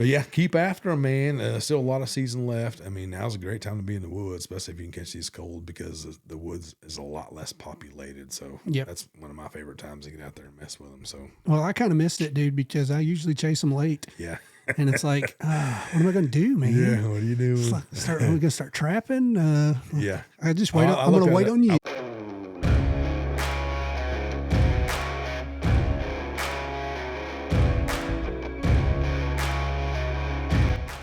But yeah, keep after them, man. Still a lot of season left. I mean, now's a great time to be in the woods, especially if you can catch these cold because the woods is a lot less populated. So that's one of my favorite times to get out there and mess with them. So, well, I kind of missed it, dude, because I usually chase them late. Yeah. And it's like, what am I going to do, man? Yeah, what are you doing? Are we going to start trapping? Yeah. I just wait. I'm going to wait on you.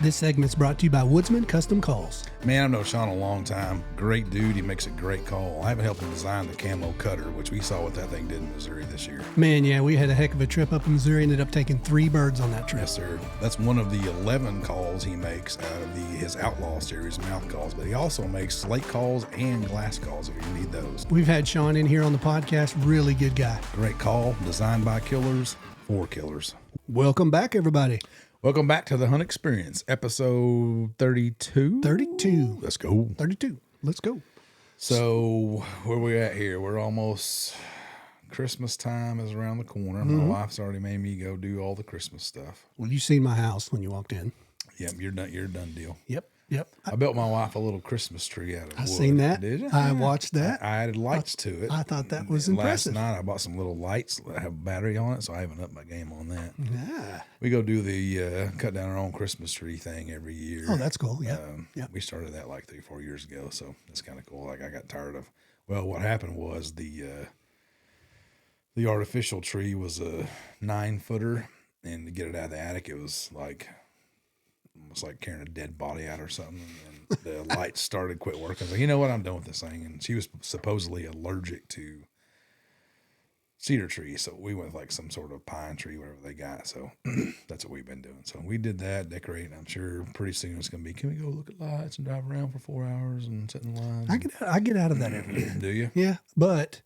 This segment's brought to you by Woodsman Custom Calls. Man, I've known Sean a long time. Great dude. He makes a great call. I haven't helped him design the camo cutter, which we saw what that thing did in Missouri this year. Man, yeah, we had a heck of a trip up in Missouri. Ended up taking 3 birds on that trip. Yes, sir. That's one of the 11 calls he makes out of his Outlaw series mouth calls, but he also makes slate calls and glass calls if you need those. We've had Sean in here on the podcast. Really good guy. Great call. Designed by killers for killers. Welcome back, everybody. Welcome back to the Hunt Experience, episode 32. 32. Let's go. 32. Let's go. So where we at here? We're almost Christmas time is around the corner. My wife's already made me go do all the Christmas stuff. Well, you seen my house when you walked in. Yep, you're done. You're a done deal. Yep. I built my wife a little Christmas tree out of wood. I seen that. Did you? I watched that. I added lights to it. I thought that was impressive. Last night I bought some little lights that have a battery on it, so I haven't upped my game on that. Yeah. We go do the cut down our own Christmas tree thing every year. Oh, that's cool. Yeah. We started that like 3-4 years ago, so that's kind of cool. Like I got tired of. Well, what happened was the artificial tree was a 9-footer, and to get it out of the attic, it was like almost like carrying a dead body out or something. And the lights started quit working. I was like, you know what? I'm done with this thing. And she was supposedly allergic to cedar trees, so we went with like some sort of pine tree, whatever they got. So that's what we've been doing. So we did that, decorate. I'm sure pretty soon it's going to be, can we go look at lights and drive around for 4 hours and sit in lines? I get out of that every year. Do you? Yeah, but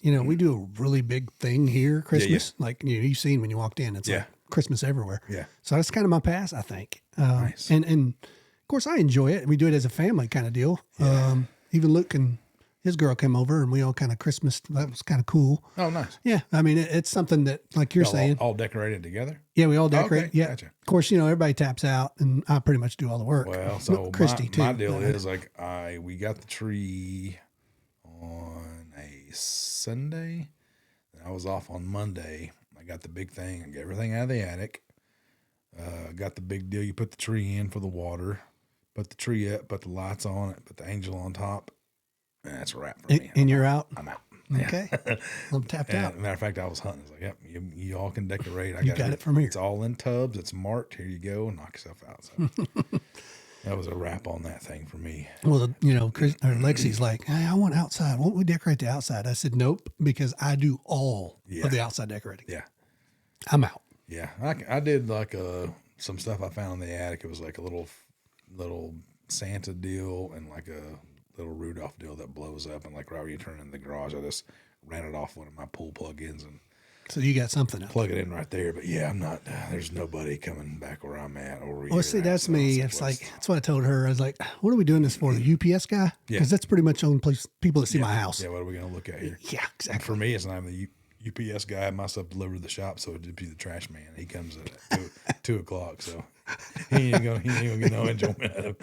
we do a really big thing here, Christmas. Yeah. Like you've seen when you walked in, it's like Christmas everywhere. Yeah. So that's kind of my pass, I think. Nice. And of course I enjoy it. We do it as a family kind of deal. Yeah. Even Luke and his girl came over and we all kind of Christmas. That was kind of cool. Oh, nice. Yeah. I mean, it's something that, like you're saying, all decorated together. Yeah, we all decorate. Okay, yeah. Gotcha. Of course, everybody taps out and I pretty much do all the work. Well, so Christy too. My deal is like we got the tree on a Sunday. I was off on Monday. I got the big thing. I got everything out of the attic. Got the big deal. You put the tree in for the water, put the tree up, put the lights on it, put the angel on top. And that's a wrap for me. And you're out? I'm out. Okay. I'm tapped out. Matter of fact, I was hunting. I was like, yep, you all can decorate. I got it from here. It's all in tubs. It's marked. Here you go. Knock yourself out. So that was a wrap on that thing for me. Well, Lexi's like, hey, I want outside. Won't we decorate the outside? I said, nope, because I do all of the outside decorating. Yeah. I'm out. Yeah. I did like some stuff I found in the attic. It was like a little Santa deal and like a little Rudolph deal that blows up. And like right when you turn in the garage, I just ran it off one of my pool plug-ins and so you got something up. Plug it in right there. But yeah, I'm not, there's nobody coming back where I'm at. Well, see, that's me. It's like, that's what I told her. I was like, what are we doing this for? The UPS guy? Yeah. Because that's pretty much the only place people that see my house. Yeah, what are we going to look at here? Yeah, exactly. And for me, it's not even the UPS guy. My stuff delivered to the shop, so it'd be the trash man. He comes at 2 o'clock, so he ain't gonna get no enjoyment out of it.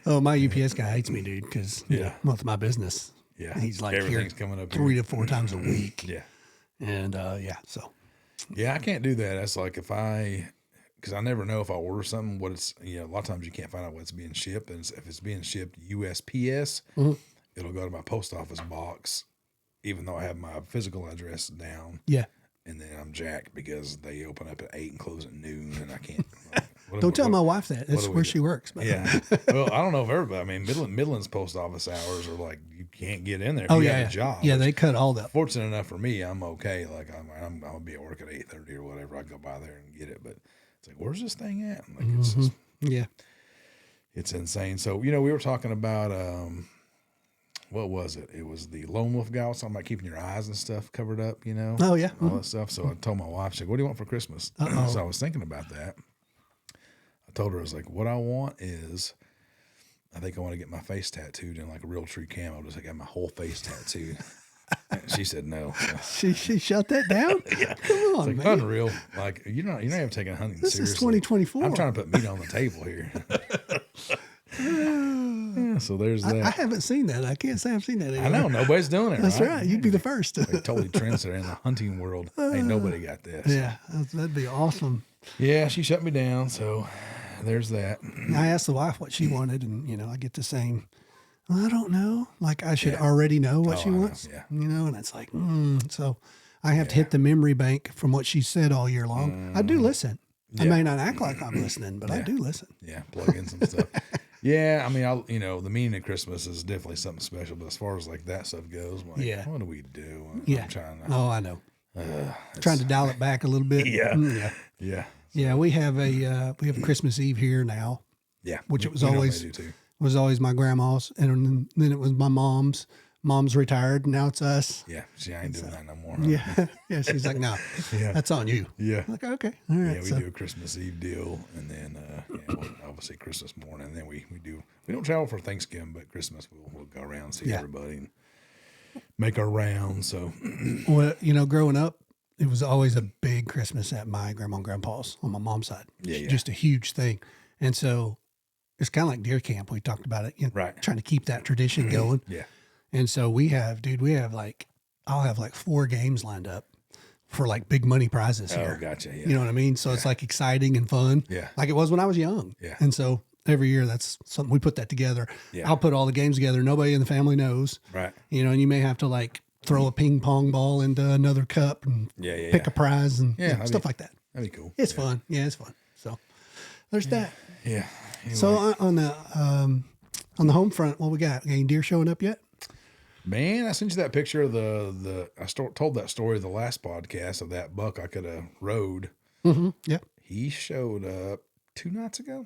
Oh, my UPS guy hates me, dude, because with my business. Yeah. He's like everything's coming up 3 to 4 times a week. Yeah. And so. Yeah, I can't do that. That's like because I never know if I order something, what it's, a lot of times you can't find out what's being shipped. And if it's being shipped USPS, it'll go to my post office box, even though I have my physical address down. Yeah. And then I'm jacked because they open up at 8 and close at noon, and I can't. Don't tell my wife that. That's where she works. Yeah. Well, I don't know if everybody. I mean, Midland's post office hours are like you can't get in there if you have a job. Yeah, they cut all that. Fortunate enough for me, I'm okay. Like I'm gonna be at work at 8:30 or whatever. I go by there and get it. But it's like, where's this thing at? I'm like, it's just, it's insane. So we were talking about what was it? It was the lone wolf guy. Something about keeping your eyes and stuff covered up. Oh yeah, all that stuff. So I told my wife, she's like, what do you want for Christmas? So I was thinking about that. I told her, I was like, what I want is, I think I want to get my face tattooed in like a real true camo, just like have my whole face tattooed. And she said no. So. She shut that down? Yeah. Come on, It's like man. unreal. Like you're not even taking hunting This seriously. is 2024. I'm trying to put meat on the table here. Yeah, so there's that. I haven't seen that. I can't say I've seen that anywhere. I know nobody's doing it. That's right. You'd be the first. Like totally trendsetter in the hunting world. Ain't nobody got this. Yeah, that'd be awesome. Yeah, she shut me down. So there's that. I asked the wife what she wanted, and I get the same. Well, I don't know. Like I should already know what she I know, wants. yeah. And it's like, so I have to hit the memory bank from what she said all year long. I do listen. I may not act like I'm listening, but I do listen. Yeah, plug in some stuff. Yeah, I mean, the meaning of Christmas is definitely something special. But as far as like that stuff goes, I'm like, what do we do? I'm trying to. Oh, I know. Trying to dial it back a little bit. Yeah. Yeah, we have a Christmas Eve here now. Yeah, which it was we normally always do too. Was always my grandma's, and then it was my mom's. Mom's retired, and now it's us. Yeah, she ain't doing that no more. Huh? Yeah. She's like, no, that's on you. Yeah. I'm like, okay, all right. Yeah, we do a Christmas Eve deal, and then obviously Christmas morning. And then we don't travel for Thanksgiving, but Christmas we'll go around, see everybody, and make our rounds. So, well, growing up, it was always a big Christmas at my grandma and grandpa's on my mom's side. Yeah. Just a huge thing, and so it's kind of like deer camp. We talked about it, right? Trying to keep that tradition going. Yeah. And so I'll have like 4 games lined up for like big money prizes here. Oh, gotcha. Yeah. You know what I mean? So it's like exciting and fun. Yeah. Like it was when I was young. Yeah. And so every year that's something we put that together. Yeah. I'll put all the games together. Nobody in the family knows. Right. And you may have to like throw a ping pong ball into another cup and pick a prize and stuff like that. That'd be cool. It's fun. Yeah, it's fun. So there's that. Yeah. Anyway. So on the home front, what we got? Any deer showing up yet? Man, I sent you that picture of told that story of the last podcast of that buck I could have rode. Mm-hmm. Yep. He showed up 2 nights ago,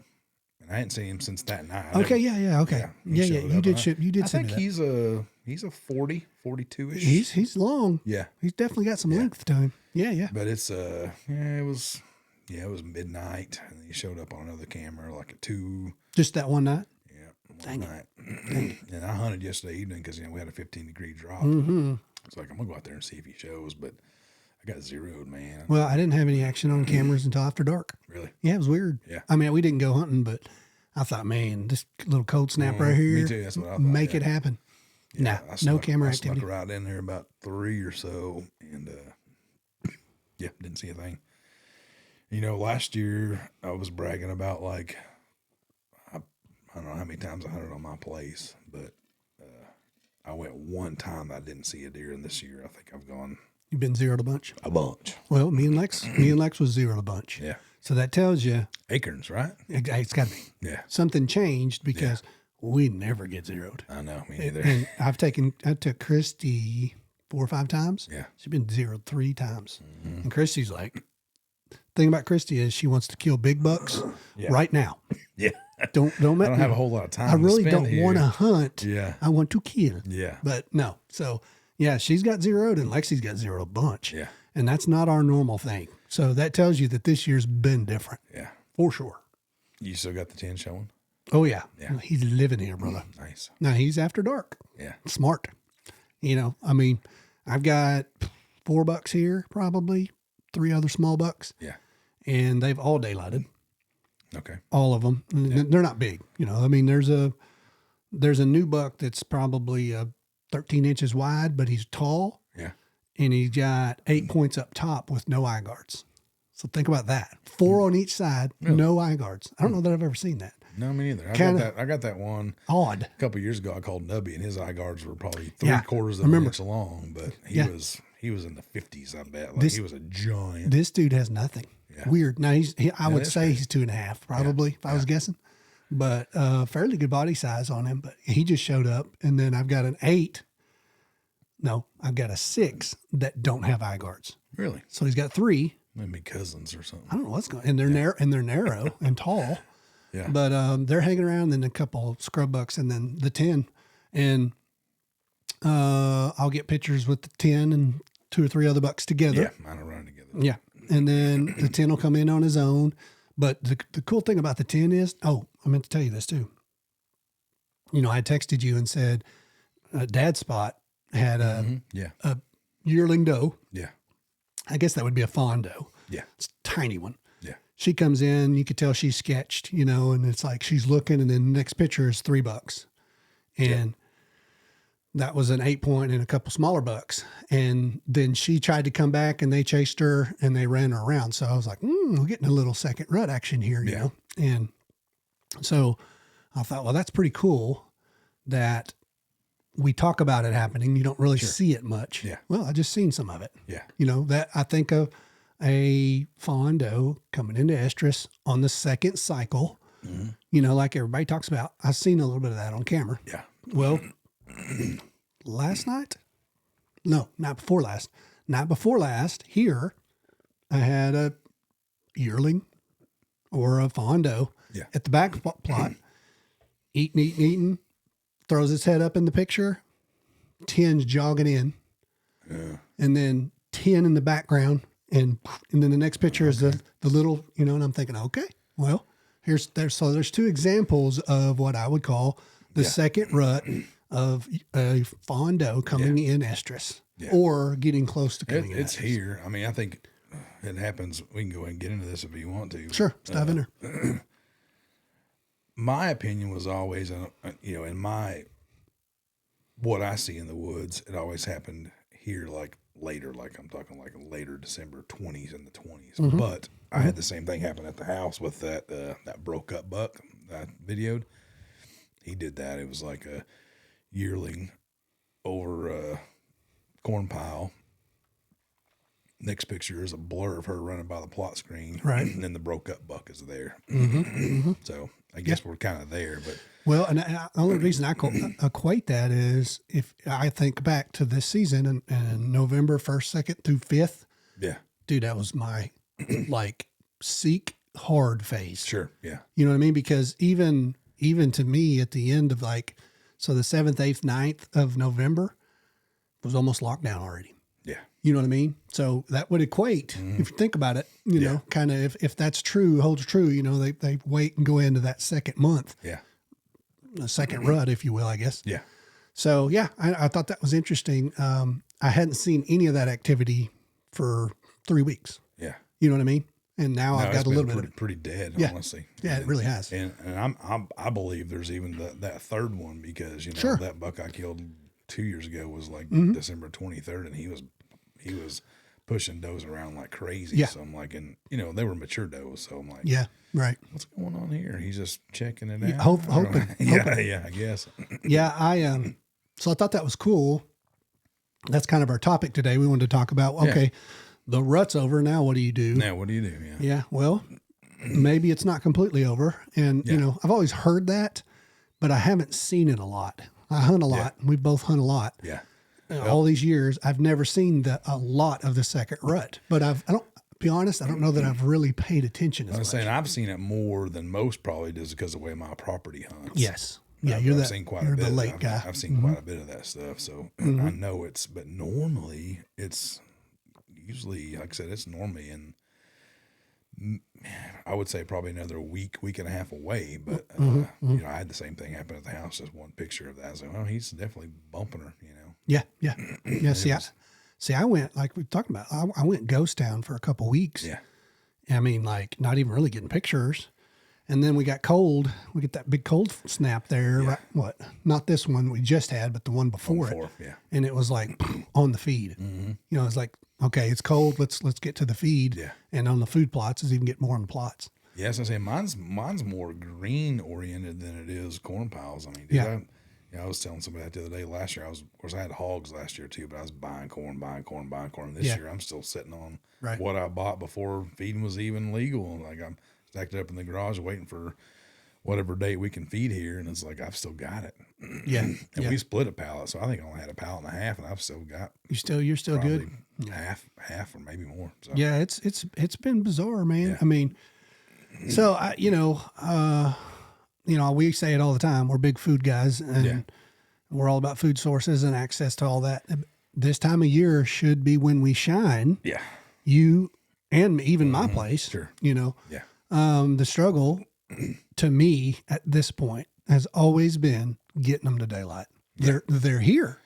and I hadn't seen him since that night. Okay. Yeah. Okay. Yeah. You did send me I think he's a 40, 42-ish. He's long. Yeah. He's definitely got some length to him. Yeah. But it's it was midnight, and he showed up on another camera like at 2. Just that one night. One night. And I hunted yesterday evening because we had a 15-degree drop. Mm-hmm. It's like I'm gonna go out there and see if he shows, but I got zeroed, man. Well, I didn't have any action on cameras until after dark. Really? Yeah, it was weird. Yeah. I mean, we didn't go hunting, but I thought, man, this little cold snap right here. Me too. That's what I thought. Make it happen. Yeah, no camera I activity. snuck right in there about 3 or so, and didn't see a thing. Last year I was bragging about like I don't know how many times I hunted on my place, but I went one time that I didn't see a deer, and this year I think I've gone You've been zeroed a bunch. Well, me and Lex was zeroed a bunch. Yeah. So that tells you acorns, right? it's got to be. Yeah. Something changed because we never get zeroed. I know, me neither. And I took Christy 4 or 5 times. Yeah. She's been zeroed 3 times. Mm-hmm. And Christy's like, thing about Christy is she wants to kill big bucks right now. Yeah. Don't I don't have a whole lot of time. I really to don't want to hunt. Yeah. I want to kill. Yeah. But no. So yeah, she's got zeroed and Lexi's got zeroed a bunch. Yeah. And that's not our normal thing. So that tells you that this year's been different. Yeah. For sure. You still got the 10 showing? Oh yeah. Yeah. He's living here, brother. Nice. Now he's after dark. Yeah. Smart. I mean, I've got 4 bucks here, probably 3 other small bucks. Yeah. And they've all daylighted. Okay. All of them. Yeah. They're not big. I mean, there's a new buck that's probably 13 inches wide, but he's tall. Yeah. And he's got 8 points up top with no eye guards. So think about that. 4 on each side, no eye guards. I don't know that I've ever seen that. No, me neither. I got that one odd. a couple of years ago. I called Nubby, and his eye guards were probably 3/4 of an inch long, but he was in the 50s. I bet. Like he was a giant. This dude has nothing. Yeah. Weird. Now I would say he's 2.5 probably if I was guessing, but fairly good body size on him. But he just showed up, and then I've got an 8. No, I've got a 6 that don't have eye guards. Really? So he's got 3. Maybe cousins or something. I don't know what's going on. And they're narrow and tall. Yeah. But they're hanging around, then a couple scrub bucks, and then the 10. And I'll get pictures with the 10 and 2 or 3 other bucks together. Yeah, mine are running together. Yeah. And then the 10 will come in on his own. But the cool thing about the 10 is, I meant to tell you this too. I texted you and said, Dad's spot had a yearling doe. Yeah. I guess that would be a fawn doe. Yeah. It's a tiny one. Yeah. She comes in, you could tell she's sketched, you know, and it's like she's looking, and then the next picture is $3. And that was an 8-point and a couple smaller bucks. And then she tried to come back, and they chased her and they ran her around. So I was like, we're getting a little second rut action here, you know? And so I thought, well, that's pretty cool that we talk about it happening. You don't really see it much. Yeah. Well, I just seen some of it. Yeah. You know, that I think of a fawn doe coming into estrus on the second cycle, you know, like everybody talks about. I've seen a little bit of that on camera. Yeah. Well, last night? No, not before last. Night before last, here, I had a yearling or a fawn doe at the back plot, eating, throws its head up in the picture, 10's jogging in, and then 10 in the background, and then the next picture is the little, you know, and I'm thinking, okay, well, there's two examples of what I would call the second rut of a fawn doe coming in estrus or getting close to coming in. It's estrus. here. I mean, I think it happens. We can go ahead and get into this if you want to. Sure. Let's dive in there. My opinion was always, you know, what I see in the woods, it always happened here, like later, like I'm talking like later December 20s and the 20s. But I had the same thing happen at the house with that broke up buck that I videoed. He did that. It was like a yearling over a corn pile. Next picture is a blur of her running by the plot screen. Right. And then the broke up buck is there. So I guess we're kind of there, but. Well, and the only reason I equate that is if I think back to this season and November 1st, 2nd through 5th. Yeah. Dude, that was my like seek hard phase. Sure. Yeah. You know what I mean? Because even to me at the end of so the 7th, 8th, 9th of November was almost locked down already. Yeah. You know what I mean? So that would equate, if you think about it, you know, kind of if that's true, holds true, you know, they wait and go into that second month. Yeah. A second rut, if you will, I guess. Yeah. So yeah, I thought that was interesting. I hadn't seen any of that activity for 3 weeks. Yeah. You know what I mean? And now I've got a little bit pretty dead, honestly. Yeah, it really has. And I believe there's even that third one because, you know, that buck I killed 2 years ago was like December 23rd, and he was pushing does around like crazy. Yeah. So I'm like, and you know, they were mature does. So I'm like, yeah, right. What's going on here? He's just checking it out. Hoping. Yeah, I guess. Yeah. So I thought that was cool. That's kind of our topic today. We wanted to talk about, okay, the rut's over. Now what do you do? Now what do you do? Yeah. Yeah. Well, maybe it's not completely over. And, you know, I've always heard that, but I haven't seen it a lot. I hunt a lot. We both hunt a lot. Yeah. All these years, I've never seen a lot of the second rut, but I don't be honest. I don't know that I've really paid attention as much. I'm saying I've seen it more than most probably just because of the way my property hunts. Yes. Yeah. I've seen quite a bit. The late guy. I've seen quite a bit of that stuff. So I know but normally it's usually, like I said, it's normally in, I would say probably another week and a half away. But, you know, I had the same thing happen at the house. Just one picture of that. I was like, well, he's definitely bumping her, you know. Yeah. Yeah. Yeah. I went, like we talked about, I went ghost town for a couple weeks. Yeah. I mean, like not even really getting pictures. And then we got cold. We get that big cold snap there. Yeah. Right? What? Not this one we just had, but the one before it. Yeah. And it was like on the feed. You know, it's like, okay, it's cold. Let's get to the feed. Yeah. And on the food plots, it's even get more on the plots. Yes, I say mine's more green oriented than it is corn piles. I mean, dude, I was telling somebody that the other day. Last year, of course, I had hogs last year too, but I was buying corn. This year, I'm still sitting on what I bought before feeding was even legal. Like I'm stacked it up in the garage waiting for whatever date we can feed here, and it's like I've still got it. Yeah, and we split a pallet, so I think I only had a pallet and a half, and I've still got. You're still good. Half or maybe more. So. Yeah, it's been bizarre, man. Yeah. I mean, so we say it all the time. We're big food guys, and we're all about food sources and access to all that. This time of year should be when we shine. Yeah, you and even my place. Sure. You know. Yeah. The struggle to me at this point has always been getting them to daylight. They're here,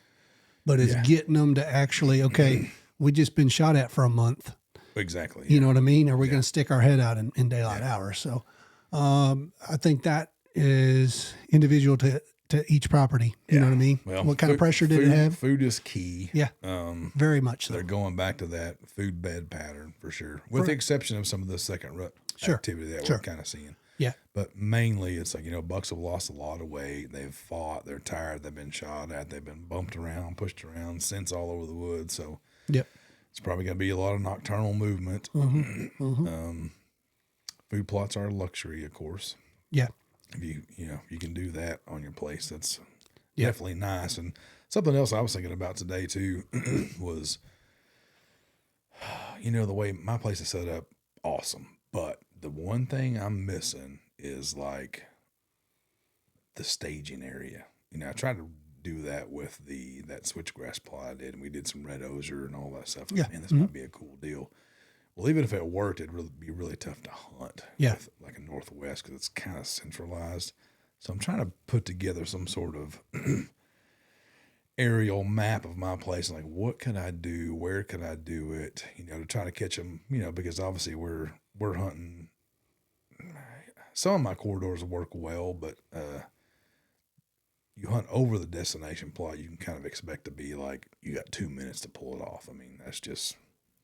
but it's getting them to actually, okay, we just been shot at for a month. Exactly. You know what I mean? Are we going to stick our head out in daylight hours? So I think that is individual to each property. You know what I mean? Well, what kind of pressure did it have? Food is key. Yeah. Very much so. They're going back to that food bed pattern for sure, with the exception of some of the second rut activity that we're kind of seeing. Yeah. But mainly it's like, bucks have lost a lot of weight. They've fought. They're tired. They've been shot at. They've been bumped around, pushed around, scents all over the woods. So yep. It's probably going to be a lot of nocturnal movement. Food plots are a luxury, of course. Yeah. If you can do that on your place, that's definitely nice. And something else I was thinking about today too was, the way my place is set up, awesome. But the one thing I'm missing is like the staging area. I tried to do that with that switchgrass plot I did, and we did some red osier and all that stuff. Yeah. Man, this might be a cool deal. Well, even if it worked, it'd be really tough to hunt. Yeah. With like a Northwest, because it's kind of centralized. So I'm trying to put together some sort of aerial map of my place. Like, what could I do? Where could I do it? To try to catch them. Because obviously we're hunting. Some of my corridors work well, but you hunt over the destination plot, you can kind of expect to be like you got 2 minutes to pull it off. I mean, that's just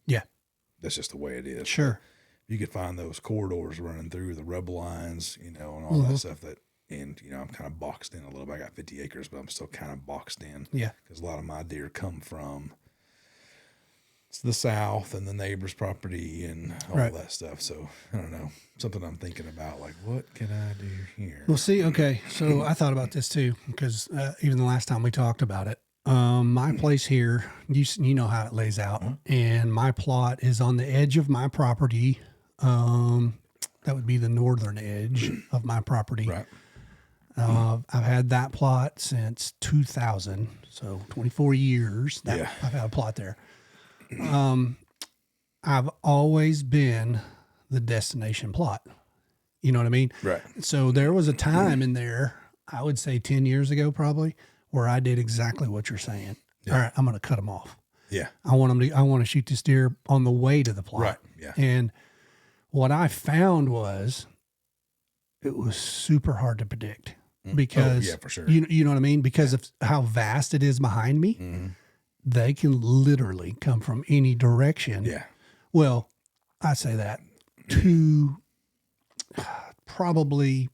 the way it is. Sure. You could find those corridors running through the rub lines, and all that stuff I'm kind of boxed in a little bit. I got 50 acres, but I'm still kind of boxed in. Yeah. Because a lot of my deer come from the south and the neighbor's property and all that stuff. So I don't know, something I'm thinking about, like, what can I do here? Well, see, okay. So I thought about this too, because even the last time we talked about it, my place here, you know how it lays out, and my plot is on the edge of my property. That would be the northern edge of my property. Right. I've had that plot since 2000, so 24 years. I've had a plot there. I've always been the destination plot. You know what I mean? Right. So there was a time in there, I would say 10 years ago probably, where I did exactly what you're saying. Yeah. All right, I'm going to cut them off. Yeah. I want to shoot this deer on the way to the plot. Right. Yeah. And what I found was it was super hard to predict because for sure. You know what I mean? Because of how vast it is behind me. Mm-hmm. They can literally come from any direction. Yeah. Well, I say that to probably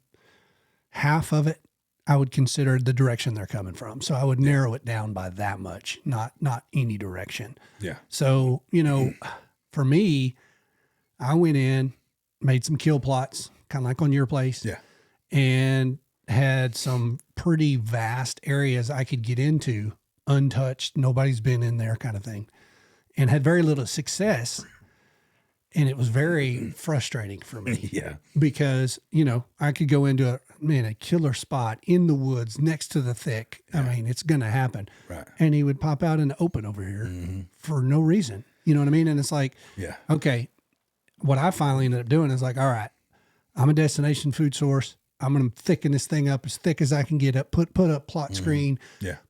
half of it, I would consider the direction they're coming from. So I would narrow it down by that much, not any direction. Yeah. So, for me, I went in, made some kill plots, kind of like on your place. Yeah. And had some pretty vast areas I could get into untouched. Nobody's been in there kind of thing, and had very little success. And it was very frustrating for me. Yeah. Because, I could go into a killer spot in the woods next to the thick. I mean, it's going to happen. Right. And he would pop out in the open over here for no reason. You know what I mean? And it's like, okay, what I finally ended up doing is like, all right, I'm a destination food source. I'm going to thicken this thing up as thick as I can get up, put up plot screen,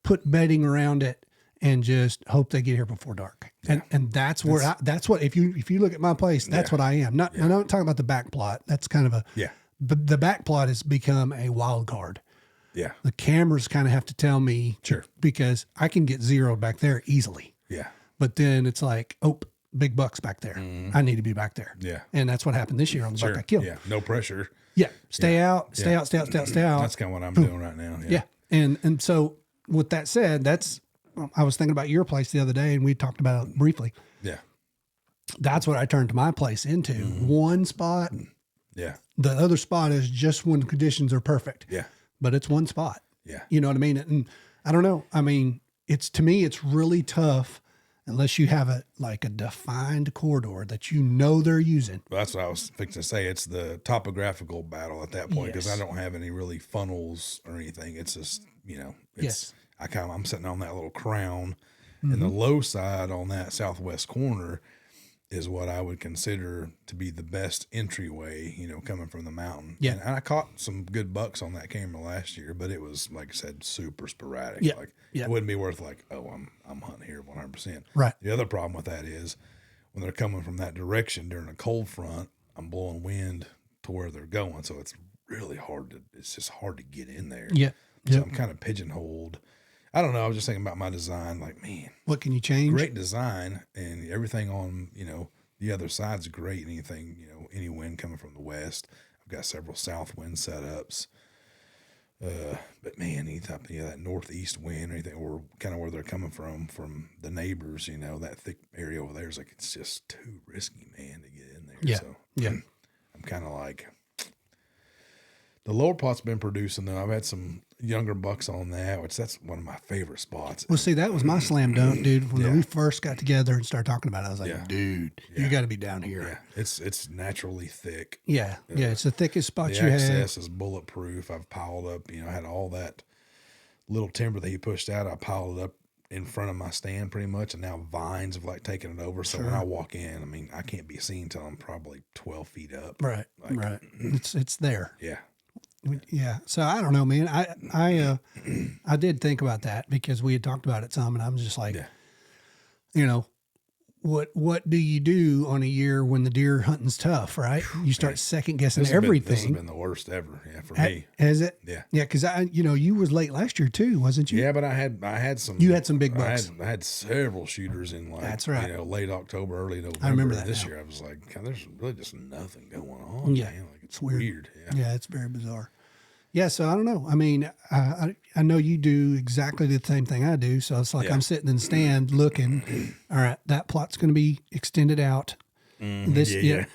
put bedding around it, and just hope they get here before dark. Yeah. And that's what, if you look at my place, that's what I am. I'm not talking about the back plot. That's kind of the back plot has become a wild card. Yeah. The cameras kind of have to tell me, because I can get zeroed back there easily. Yeah. But then it's like, oh, big buck's back there. I need to be back there. Yeah. And that's what happened this year on the buck I killed. Yeah. No pressure. Yeah. Stay out, stay out. That's kind of what I'm doing right now. Yeah. And so with that said, I was thinking about your place the other day, and we talked about it briefly. Yeah. That's what I turned my place into. One spot. Yeah. The other spot is just when conditions are perfect. Yeah. But it's one spot. Yeah. You know what I mean? And I don't know. I mean, to me, it's really tough unless you have a defined corridor that they're using. Well, that's what I was fixing to say. It's the topographical battle at that point, because I don't have any really funnels or anything. It's just, I'm sitting on that little crown, and the low side on that southwest corner is what I would consider to be the best entryway, coming from the mountain. Yeah. And I caught some good bucks on that camera last year, but it was, like I said, super sporadic. Yeah. Like Yeah. it wouldn't be worth like, oh, I'm hunting here 100%. Right. The other problem with that is when they're coming from that direction during a cold front, I'm blowing wind to where they're going. So it's really it's just hard to get in there. Yeah. So Yeah. I'm kind of pigeonholed. I don't know. I was just thinking about my design. Like, man, What can you change? great design, and everything on, the other side's great. Anything, any wind coming from the west. I've got several south wind setups. But man, anytime that northeast wind or anything, or kind of where they're coming from the neighbors, that thick area over there is like, it's just too risky, man, to get in there. Yeah. So Yeah. I'm kind of like, the lower plot's been producing though. I've had some younger bucks on that, which that's one of my favorite spots. Well, see, that was my slam dunk, dude. When Yeah. we first got together and started talking about it, I was like, Yeah. dude, Yeah. you got to be down here. Yeah, it's naturally thick. Yeah. Yeah. It's the thickest spot The you have. access is bulletproof. I've piled up, I had all that little timber that he pushed out. I piled it up in front of my stand pretty much, and now vines have like taken it over. So when I walk in, I mean, I can't be seen till I'm probably 12 feet up. Right. Like, Right. It's there. Yeah. Yeah. So I don't know, man. I did think about that because we had talked about it some, and I'm just like, Yeah. what do you do on a year when the deer hunting's tough, right? You start second guessing This everything. has been the worst ever. Yeah, for me. Has it? Yeah. Yeah. Because you was late last year too, wasn't you? Yeah, but I had some. You had some big bucks. I had several shooters in like, That's right. late October, early November. I remember that This now. year, I was like, God, there's really just nothing going on. Yeah. Man. Like, it's weird. weird. Yeah. Yeah, it's very bizarre. Yeah, so I don't know. I mean, I know you do exactly the same thing I do. So it's like Yeah. I'm sitting in the stand looking. All right, that plot's going to be extended out. Yeah.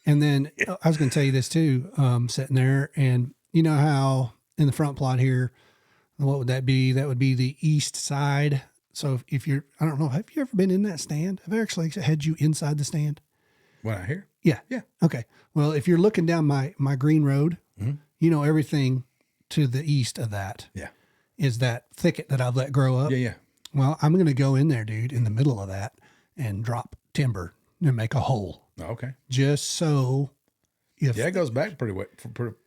And then I was going to tell you this too. Sitting there, and you know how in the front plot here, what would that be? That would be the east side. So if you're, I don't know, have you ever been in that stand? Have I actually had you inside the stand? What I hear? Yeah. Yeah. Okay. Well, if you're looking down my green road, everything to the east of that Yeah. is that thicket that I've let grow up. Yeah. Yeah. Well, I'm going to go in there, dude, in the middle of that and drop timber and make a hole Oh, okay. just so if Yeah, it goes back pretty way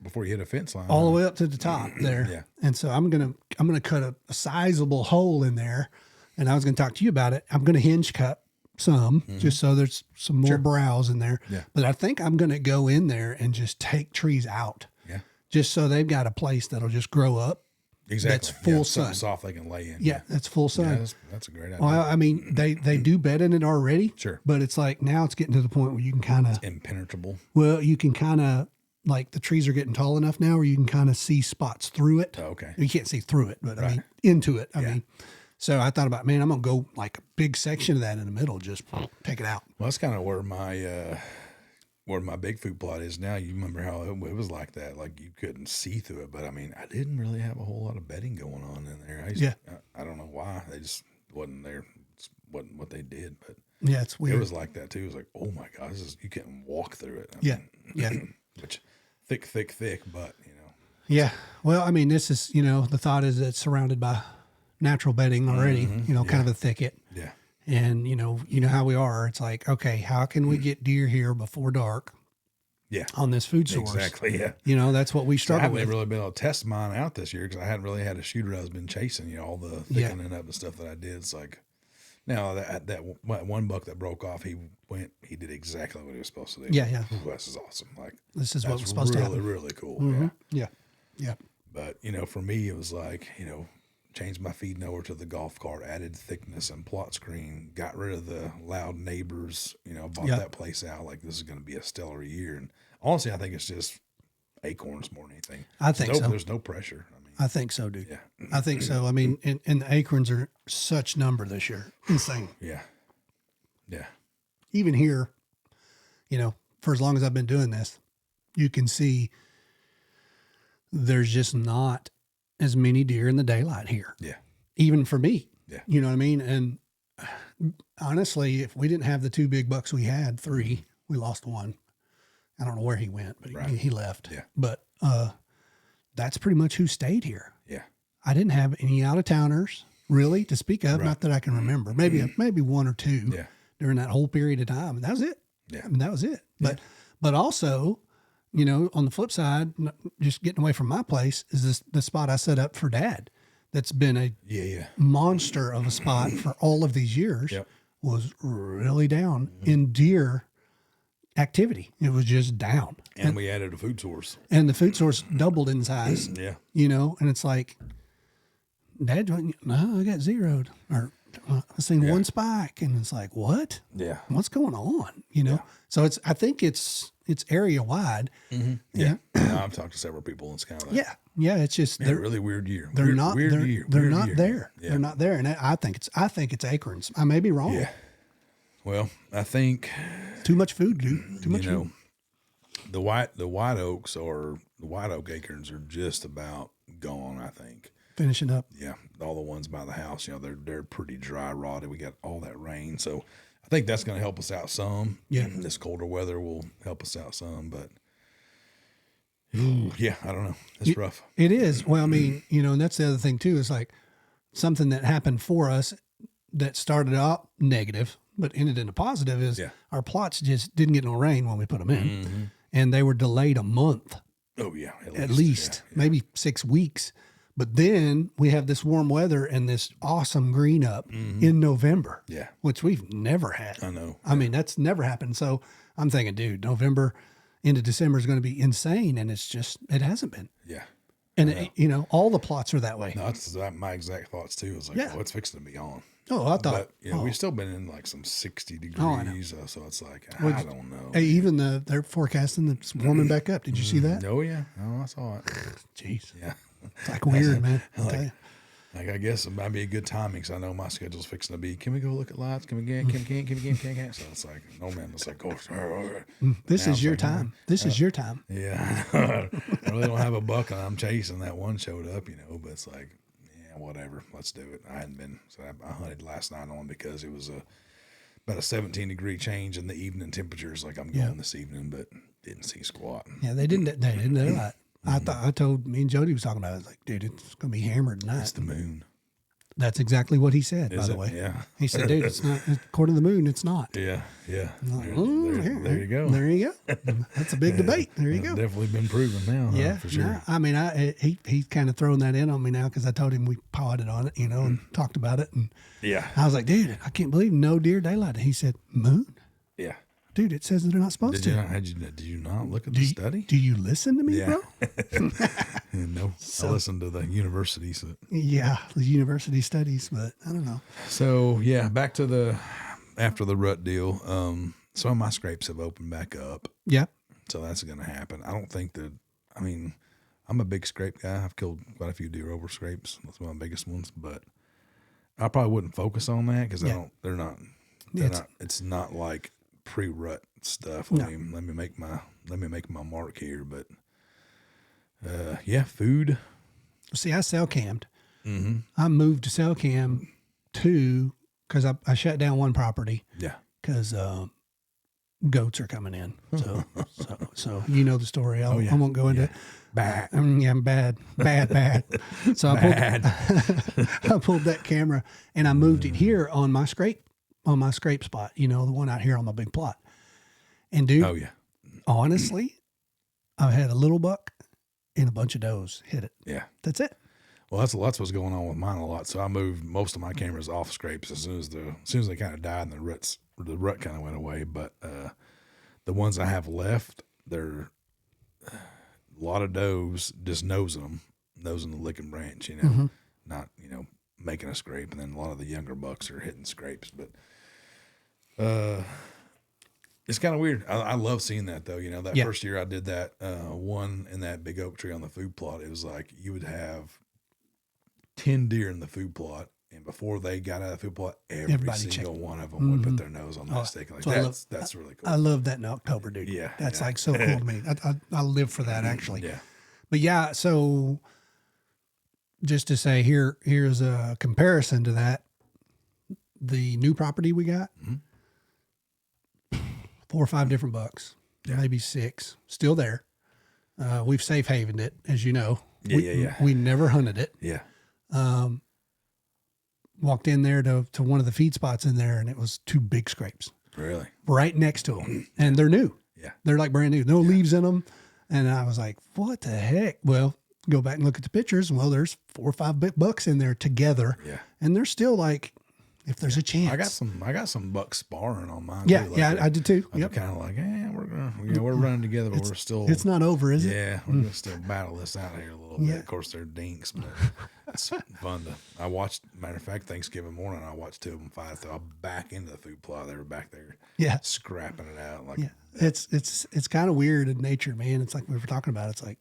before you hit a fence line. all the way up to the top there. Yeah. And so I'm going to cut a sizable hole in there. And I was going to talk to you about it. I'm going to hinge cut some just so there's some more browse in there. Yeah. But I think I'm going to go in there and just take trees out. Yeah. Just so they've got a place that'll just grow up. Exactly. That's full something sun. soft they can lay in. Yeah, that's full sun. Yeah, that's a great idea. Well, I mean, they do bed in it already. Sure. But it's like now it's getting to the point where you can kind of, Impenetrable. like the trees are getting tall enough now where you can kind of see spots through it. Oh, okay. You can't see through it, but I mean, into it. I Yeah. mean, so I thought about, man, I'm going to go like a big section of that in the middle, just take it out. Well, that's kind of where my big food plot is now. You remember how it was like that? Like you couldn't see through it, but I mean, I didn't really have a whole lot of bedding going on in there. I don't know why. They just wasn't there. It wasn't what they did, but Yeah, it's weird. it was like that too. It was like, oh my God, you can't walk through it. I Yeah, mean, yeah. Which thick, but Yeah. Well, I mean, this is, the thought is it's surrounded by natural bedding already, kind of a thicket. yeah. And, you know how we are. It's like, okay, how can we get deer here before dark Yeah. on this food source? Exactly. Yeah. That's what we I struggle haven't with. really been able to test mine out this year because I hadn't really had a shooter I was been chasing. All the thickening up and stuff that I did. It's like now that one buck that broke off, he did exactly what he was supposed to do. Yeah, yeah. Ooh, this is awesome. Like This is what that's was supposed to happen. really cool. Mhm. Yeah. Yeah. Yeah. But for me, it was like changed my feeding over to the golf cart, added thickness and plot screen, got rid of the loud neighbors. Bought that place out. Like this is going to be a stellar year. And honestly, I think it's just acorns more than anything. I think so. There's no pressure. I mean, I think so, dude. yeah. I think so. I mean, and the acorns are such number this year. Insane. Yeah. Yeah. Even here, for as long as I've been doing this, you can see there's just not as many deer in the daylight here. Yeah. Even for me. Yeah. You know what I mean? And honestly, if we didn't have the two big bucks we had, three, we lost one. I don't know where he went, but he left. Yeah. But that's pretty much who stayed here. Yeah. I didn't have any out of towners really to speak of. Right. Not that I can remember. Maybe one or two Yeah. during that whole period of time. And that was it. Yeah. I mean, that was it. But also, you know, on the flip side, just getting away from my place is the spot I set up for Dad. That's been a monster of a spot for all of these years. Yep. Was really down in deer activity. It was just down. And we added a food source. And the food source doubled in size. Yeah. You know, and it's like, Dad, no, I got zeroed. Or I seen one spike. And it's like, what? Yeah. What's going on? You know? So I think it's area wide. Mm-hmm. Yeah. I've talked to several people, and it's kind of like, yeah. It's just they're really weird year. They're not there. Yeah. They're not there, and I think it's acorns. I may be wrong. Yeah. Well, I think too much food, dude. Too much food. The white oaks or the white oak acorns are just about gone. I think finishing up. Yeah, all the ones by the house. You know, they're pretty dry rotted. We got all that rain, so I think that's going to help us out some. Yeah, this colder weather will help us out some, but. Yeah, I don't know. It's rough. It is. Well, I mean, you know, and that's the other thing too, is like something that happened for us that started out negative, but ended in a positive is our plots just didn't get no rain when we put them in, and they were delayed a month. Oh yeah. At least maybe 6 weeks. But then we have this warm weather and this awesome green up in November. Yeah. Which we've never had. I know. I mean, that's never happened. So I'm thinking, dude, November into December is going to be insane, and it hasn't been. Yeah. And you know, all the plots are that way. No, that's my exact thoughts too. It's like, it's fixing to be on. Oh, I thought. But, you know, we've still been in like some 60 degrees, so it's like, I don't know. Hey, even they're forecasting it's warming back up. Did you see that? Oh yeah, I saw it. Jeez. Yeah. It's like weird, man. Like I guess it might be a good timing because I know my schedule's fixing to be. Can we go look at lights? Can we get? So it's like, no man. It's like, this is your time. This is your time. Yeah, I really don't have a buck, and I'm chasing. That one showed up, you know. But it's like, yeah, whatever. Let's do it. I hadn't been, so I hunted last night on because it was about a 17-degree change in the evening temperatures. Like I'm going this evening, but didn't see squat. Yeah, they didn't do that. I told me and Jody was talking about it. I was like, dude, it's going to be hammered tonight. It's the moon. That's exactly what he said, by the way. Yeah. He said, dude, it's not, according to the moon, it's not. Yeah. Yeah. Like, there you go. There you go. That's a big debate. There you go. Definitely been proven now. Yeah. For sure. No, I mean, he's kind of throwing that in on me now because I told him we potted on it, you know, and talked about it. And I was like, dude, I can't believe no deer daylight. And he said, moon? Yeah. Dude, it says they're not supposed to. Did you not look at the study? Do you listen to me, bro? No, I listened to the universities. Yeah, the university studies, but I don't know. So back to after the rut deal. Some of my scrapes have opened back up. Yeah. So that's going to happen. I don't think that. I mean, I'm a big scrape guy. I've killed quite a few deer over scrapes. That's one of my biggest ones. But I probably wouldn't focus on that because they're not. It's not like pre-rut stuff. Let me make my mark here, but food. See, I cell cammed. I moved to cell cam 2 because I shut down one property. Yeah, because goats are coming in. So you know the story. I won't go into it. Bad. I'm bad. So I pulled that camera and I moved it here on my scrape spot, you know, the one out here on my big plot. And dude, honestly, I had a little buck and a bunch of does hit it. Yeah. That's it. Well, that's what's going on with mine a lot. So I moved most of my cameras off scrapes as soon as they kind of died and the rut kind of went away. But the ones I have left, they're a lot of does just nosing the licking branch, you know, not, you know, making a scrape. And then a lot of the younger bucks are hitting scrapes, but it's kind of weird. I love seeing that though. You know, that first year I did that one in that big oak tree on the food plot, it was like you would have 10 deer in the food plot, and before they got out of the food plot, everybody single one of them would put their nose on that stick. Like that's really cool. I love that in October, dude. Yeah, that's like so cool to me. I live for that actually. Yeah, but so just to say here's a comparison to that. The new property we got. 4 or 5 different bucks, maybe 6, still there. We've safe havened it, as you know. We never hunted it. Yeah. Walked in there to one of the feed spots in there, and it was 2 big scrapes. Really? right next to them, and they're new. Yeah. They're like brand new, no leaves in them. And I was like, what the heck? Well, go back and look at the pictures. Well, there's 4 or 5 big bucks in there together. Yeah. And they're still like, if there's a chance. I got some bucks sparring on mine. Yeah. Too. Like Yeah. I did too. I'm kind of like, we're running together, but we're still. It's not over, is it? Yeah. We're going to still battle this out here a little bit. Of course, they're dinks, but it's fun I watched, matter of fact, Thanksgiving morning, I watched 2 of them fight. So I back into the food plot. They were back there. Yeah. Scrapping it out. Like, yeah. It's kind of weird in nature, man. It's like we were talking about. It's like,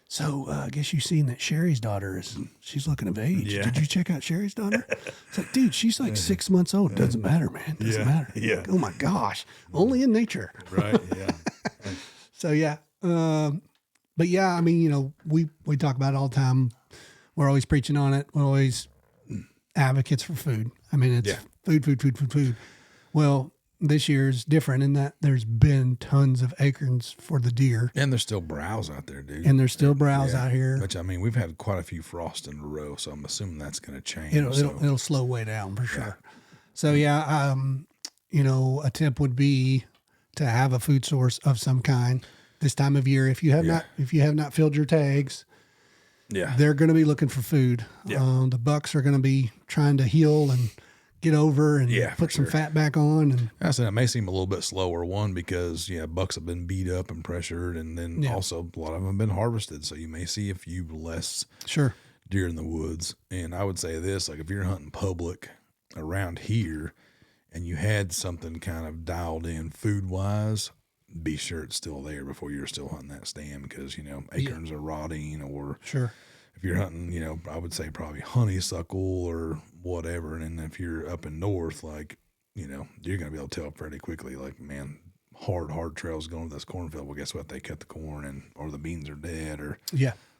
so I guess you've seen that Sherry's daughter she's looking of age. Yeah. Did you check out Sherry's daughter? It's like, dude, she's like 6 months old. Doesn't matter, man. Doesn't matter. Yeah. Like, oh my gosh. Only in nature. Right. Yeah. So yeah. But yeah, I mean, we talk about it all the time. We're always preaching on it. We're always advocates for food. I mean, it's food. Well, this year is different in that there's been tons of acorns for the deer. And there's still browse out there, dude. And there's still browse out here. Which, I mean, we've had quite a few frosts in a row, so I'm assuming that's going to change. It'll slow way down for sure. So yeah, a tip would be to have a food source of some kind this time of year. If you have not filled your tags, they're going to be looking for food. Yeah. The bucks are going to be trying to heal and get over and put some fat back on. And I said it may seem a little bit slower, one, because bucks have been beat up and pressured, and then also a lot of them have been harvested, so you may see a few less deer in the woods. And I would say this, like if you're hunting public around here and you had something kind of dialed in food wise, be sure it's still there before you're still hunting that stand, because acorns are rotting, or if you're hunting, I would say probably honeysuckle or whatever. And then if you're up in north, like, you're going to be able to tell pretty quickly, like, man, hard trails going to this cornfield. Well, guess what? They cut the corn or the beans are dead.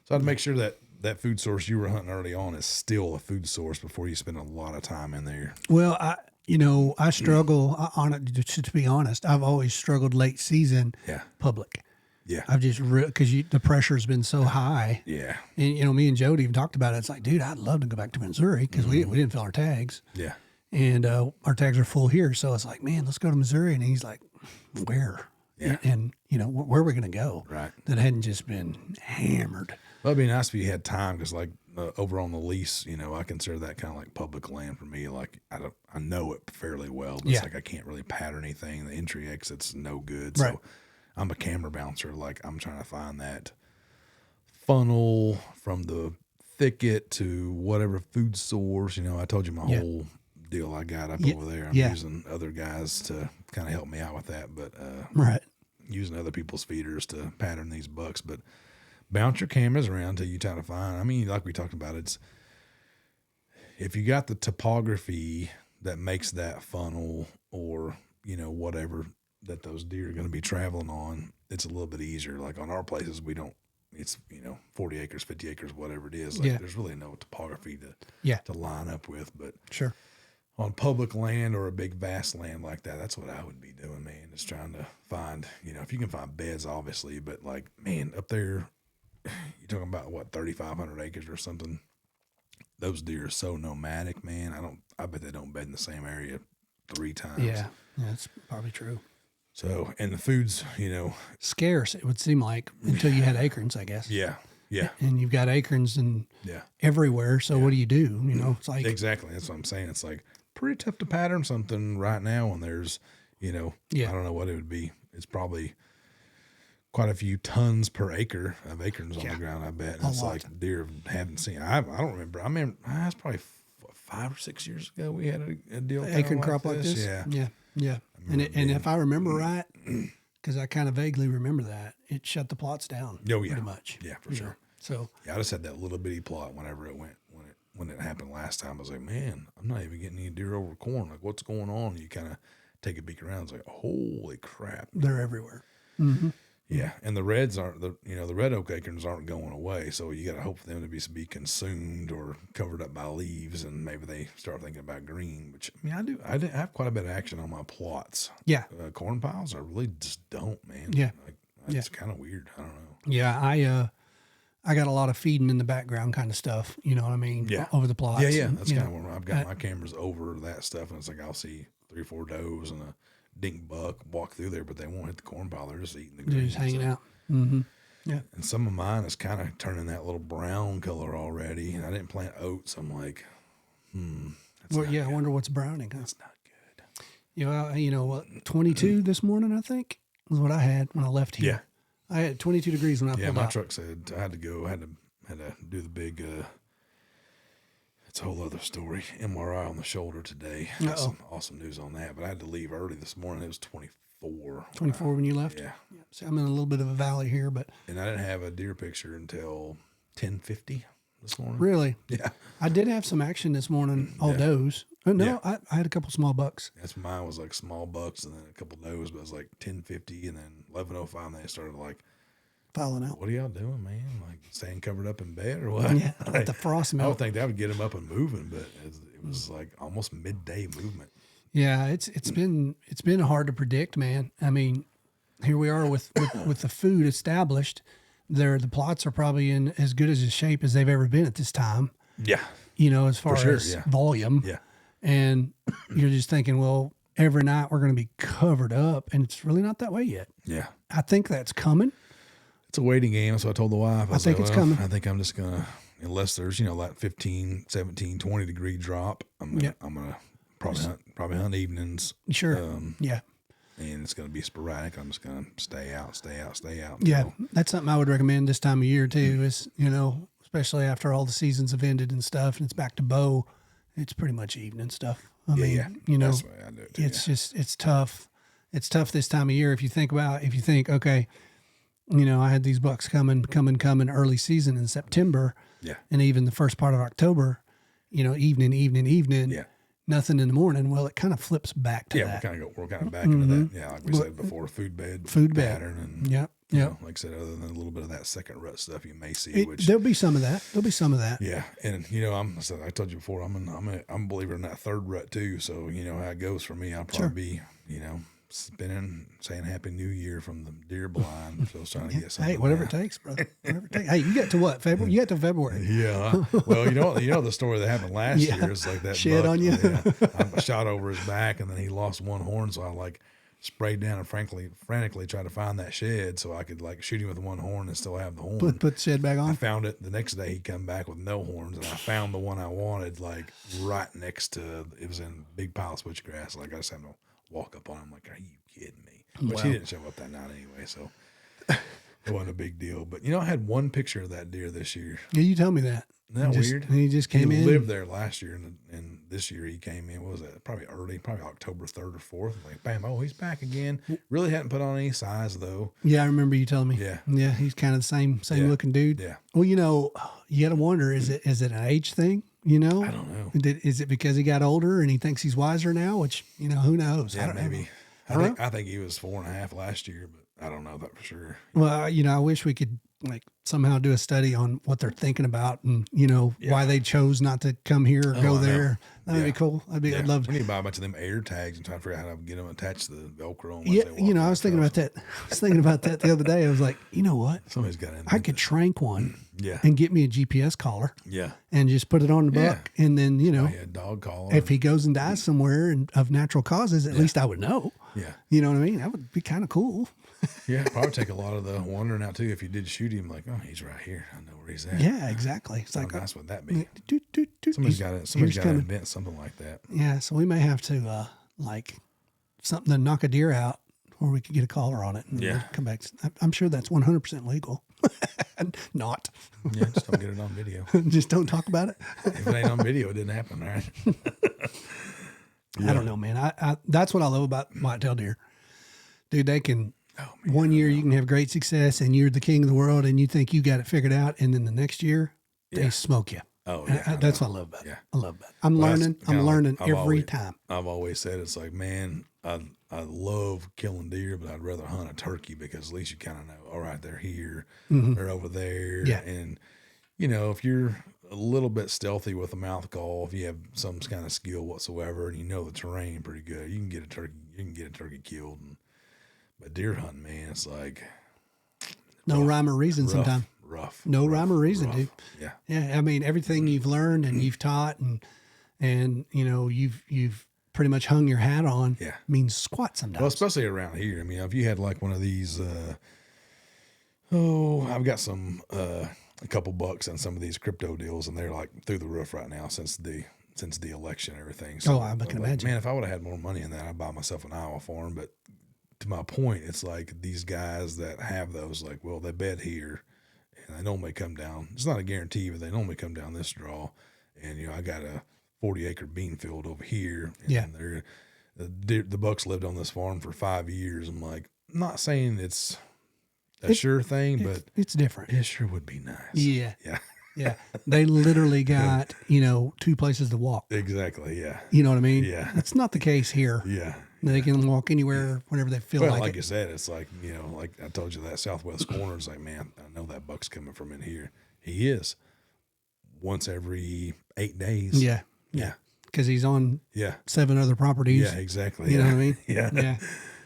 So I'd make sure that food source you were hunting early on is still a food source before you spend a lot of time in there. Well, I struggle on it, to be honest. I've always struggled late season public. Yeah. I've just because the pressure's been so high. Yeah. And me and Jody even talked about it. It's like, dude, I'd love to go back to Missouri because we didn't fill our tags. Yeah. And our tags are full here. So it's like, man, let's go to Missouri. And he's like, where? Yeah. And where are we going to go? Right. That hadn't just been hammered. Well, it'd be nice if you had time, because like over on the lease, I consider that kind of like public land for me. Like I know it fairly well, but it's like I can't really pattern anything. The entry exit's no good. Right. So I'm a camera bouncer. Like I'm trying to find that funnel from the thicket to whatever food source. I told you my whole deal I got up over there. I'm using other guys to kind of help me out with that, but using other people's feeders to pattern these bucks. But bounce your cameras around until you try to find. I mean, like we talked about, it's if you got the topography that makes that funnel, or whatever that those deer are going to be traveling on, it's a little bit easier. Like on our places, we don't. It's 40 acres, 50 acres, whatever it is. Like there's really no topography to line up with. But on public land or a big vast land like that, that's what I would be doing, man. Just trying to find, if you can find beds, obviously, but like, man, up there, you're talking about what, 3,500 acres or something. Those deer are so nomadic, man. I bet they don't bed in the same area 3 times. Yeah, that's probably true. So, and the food's, scarce, it would seem like, until you had acorns, I guess. Yeah. Yeah. And you've got acorns and everywhere. So what do you do? It's like. Exactly. That's what I'm saying. It's like pretty tough to pattern something right now when there's, I don't know what it would be. It's probably quite a few tons per acre of acorns on the ground, I bet. And it's like deer haven't seen. I don't remember. I mean, it's probably 5 or 6 years ago we had a deal. Acorn crop like this? Yeah. And if I remember right, because I kind of vaguely remember that, it shut the plots down pretty much. Yeah, for sure. So I just had that little bitty plot whenever it went, when it happened last time. I was like, man, I'm not even getting any deer over corn. Like, what's going on? And you kind of take a peek around. It's like, holy crap. They're everywhere. Mm-hmm. Yeah, and the reds aren't the red oak acorns aren't going away, so you got to hope for them to be consumed or covered up by leaves, and maybe they start thinking about green. Which I have quite a bit of action on my plots. Yeah, corn piles I really just don't, man. Yeah, it's kind of weird. I don't know. Yeah, I got a lot of feeding in the background kind of stuff. You know what I mean? Yeah, over the plots. Yeah. That's kind of where I've got my cameras over that stuff, and it's like I'll see 3 or 4 does and a dink buck walk through there, but they won't hit the corn pile. They're just eating the They're greens. just hanging out. Mm-hmm. Yeah. And some of mine is kind of turning that little brown color already. And I didn't plant oats. I'm like, Well, yeah, I wonder what's browning. Huh? That's not good. You know what? 22 this morning, I think, was what I had when I left here. Yeah. I had 22 degrees when I pulled Yeah, my out. truck said I had to go. I had to do the big. It's a whole other story. MRI on the shoulder today. Some awesome news on that. But I had to leave early this morning. It was 24. 24 when you left? Yeah. So I'm in a little bit of a valley here, but. And I didn't have a deer picture until 10:50 this morning. Really? Yeah. I did have some action this morning, all does. No, I had a couple small bucks. That's mine was like small bucks and then a couple does, but it was like 10:50 and then 11:05 and they started like Filing out. what are y'all doing, man? Like staying covered up in bed or what? Yeah, like the frost I melt. would think that would get them up and moving, but it was like almost midday movement. Yeah, it's been hard to predict, man. I mean, here we are with the food established. The plots are probably in as good as a shape as they've ever been at this time. Yeah. You know, as far as volume. Yeah. And you're just thinking, well, every night we're going to be covered up, and it's really not that way yet. Yeah. I think that's coming. It's a waiting game. So I told the wife, I think it's coming. I think I'm just going to, unless there's, like 15, 17, 20 degree drop, I'm going to probably hunt evenings. Sure. Yeah. And it's going to be sporadic. I'm just going to stay out. Yeah. That's something I would recommend this time of year too, is, especially after all the seasons have ended and stuff, and it's back to bow. It's pretty much evening stuff. I mean, that's the way I do it too, it's tough. It's tough this time of year. If you think, okay, I had these bucks coming early season in September. Yeah. And even the first part of October, evening. Yeah. Nothing in the morning. Well, it kind of flips back to that. We're kind of back into that. Yeah. Like we said before, food bed pattern. And, like I said, other than a little bit of that second rut stuff you may see, there'll be some of that. Yeah. And, I told you before, I'm a believer in that third rut too. So, how it goes for me, I'll probably be, saying Happy New Year from the deer blind. So I was trying to get something. Hey, whatever it takes, brother. Whatever it takes. Hey, you got to what? February? You got to February. Yeah. Well, the story that happened last year is like that shed buck, on you. I shot over his back and then he lost one horn. So I sprayed down and frantically tried to find that shed so I could shoot him with one horn and still have the horn. Put the shed back on. I found it the next day. He come back with no horns, and I found the one I wanted right next to. It was in a big pile of switchgrass. I just had to walk up on him. Are you kidding me? Which he didn't show up that night anyway, so it wasn't a big deal. But I had one picture of that deer this year. Yeah, you tell me that. Isn't that weird? He just came in. He lived there last year, and this year he came in. What was it? Probably early, probably October 3rd or 4th. Bam! Oh, he's back again. Really hadn't put on any size though. Yeah, I remember you telling me. Yeah, he's kind of the same looking dude. Yeah. Well, you got to wonder: is it an age thing? I don't know. Is it because he got older and he thinks he's wiser now? Which who knows? Yeah, I don't maybe. know. I think he was 4.5 last year, but I don't know that for sure. Well, I wish we could somehow do a study on what they're thinking about and why they chose not to come here or go there. That'd be cool. I'd love to. We need to buy a bunch of them air tags and try to figure out how to get them attached to the Velcro. I was thinking about that. I was thinking about that the other day. I was like, you know what? Somebody's got I could trank one. Yeah. And get me a GPS collar. Yeah. And just put it on the buck. And then, a dog collar. If he goes and dies somewhere and of natural causes, at least I would know. Yeah. You know what I mean? That would be kind of cool. Yeah. Probably take a lot of the wondering out too. If you did shoot him, he's right here. I know where he's at. Yeah, exactly. It's How nice would that be? Somebody's got to invent something like that. Yeah. So we may have to, something to knock a deer out where we could get a collar on it and come back. I'm sure that's 100% legal. Not. Yeah, just don't get it on video. Just don't talk about it. If it ain't on video, it didn't happen, right? I don't know, man. I that's what I love about whitetail deer. Dude, they can, one year you can have great success and you're the king of the world and you think you got it figured out. And then the next year they smoke you. Oh, yeah. That's what I love about it. Yeah. I love that. I'm learning every time. I've always said it's man, I love killing deer, but I'd rather hunt a turkey because at least you kind of know, all right, they're here, they're over there. Yeah. And, if you're a little bit stealthy with a mouth call, if you have some kind of skill whatsoever and you know the terrain pretty good, you can get a turkey killed. But deer hunting, man, it's no rhyme or reason sometimes. No rhyme or reason, dude. Yeah. Yeah. I mean, everything you've learned and you've taught and you've pretty much hung your hat on Yeah. means squat sometimes. Well, especially around here. I mean, if you had like one of these, I've got some, a couple bucks on some of these crypto deals, and they're like through the roof right now since the election and everything. So I can like, imagine. Man, if I would have had more money in that, I'd buy myself an Iowa farm. But to my point, it's like these guys that have those, like, well, they bet here, and they normally come down. It's not a guarantee, but they normally come down this draw. And I got a 40-acre bean field over here. And yeah. The bucks lived on this farm for 5 years. I'm like, I'm not saying it's a sure thing, but it's different. It sure would be nice. Yeah. Yeah. Yeah. They literally got, 2 places to walk. Exactly. Yeah. You know what I mean? Yeah. That's not the case here. Yeah. They can walk anywhere whenever they feel like like it. you said, it's like, like I told you, that southwest corner is like, man, I know that buck's coming from in here. He is once every 8 days. Yeah. Yeah. Because he's on 7 other properties. Yeah, exactly. You know what I mean? Yeah.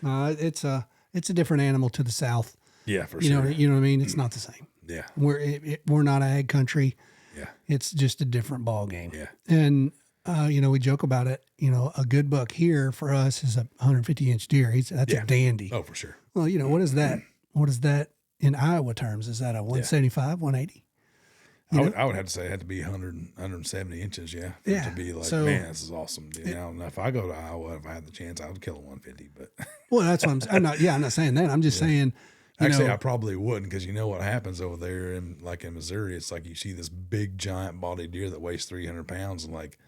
Yeah. It's a different animal to the south. Yeah, for sure. You know what I mean? It's not the same. Yeah. We're not ag country. Yeah. It's just a different ball game. Yeah. And, we joke about it. A good buck here for us is a 150-inch deer. That's a dandy. Oh, for sure. Well, what is that? What is that in Iowa terms? Is that a 175, 180? I would have to say it had to be 100, 170 inches, for it to be like, man, this is awesome. Dude. I don't know if I go to Iowa, if I had the chance, I would kill a 150. But well, that's what I'm not saying that. I'm just saying. Actually, I probably wouldn't, because you know what happens over there in Missouri. It's like you see this big giant bodied deer that weighs 300 pounds, and like,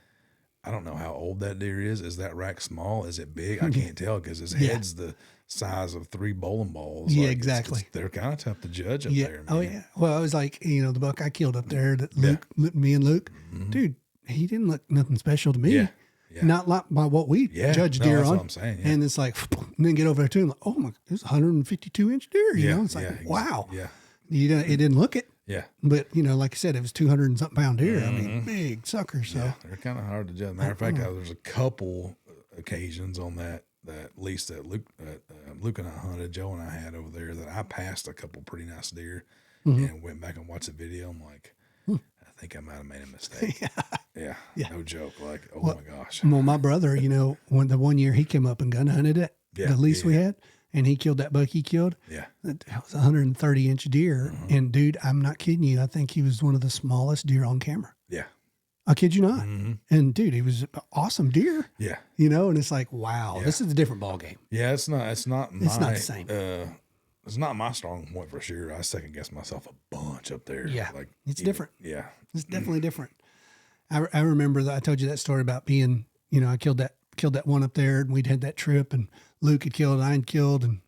I don't know how old that deer is. Is that rack small? Is it big? I can't tell, because his head's the size of 3 bowling balls. Yeah, like, exactly. They're kind of tough to judge up there. Man. Oh yeah. Well, I was like, the buck I killed up there that me and Luke, dude, he didn't look nothing special to me. Yeah. Yeah. Not like by what we judge deer that's on. what I'm saying. Yeah. And it's like, and then get over there too, and like, oh my, it was a 152-inch deer. It's like, wow. Yeah. It didn't look it. Yeah. But like I said, it was 200 and something pound deer. I mean, big sucker. So they're kind of hard to judge. Matter of fact, there's a couple occasions on that lease that Luke and I hunted, Joe and I had over there, that I passed a couple pretty nice deer and went back and watched the video. I'm like, I think I might have made a mistake. Yeah. No joke. Like, my gosh. Well, my brother, when the one year he came up and gun hunted it, the lease we had, and he killed that buck he killed. Yeah. It was a 130-inch deer. And dude, I'm not kidding you. I think he was one of the smallest deer on camera. Yeah. I kid you not. And dude, he was an awesome deer. Yeah. And it's like, wow, this is a different ball game. Yeah, it's not the same. It's not my strong point for sure. I second guess myself a bunch up there. Yeah. Like, it's different. Yeah. It's definitely different. I remember that I told you that story about being, I killed that one up there, and we'd had that trip, and Luke had killed, I had killed, and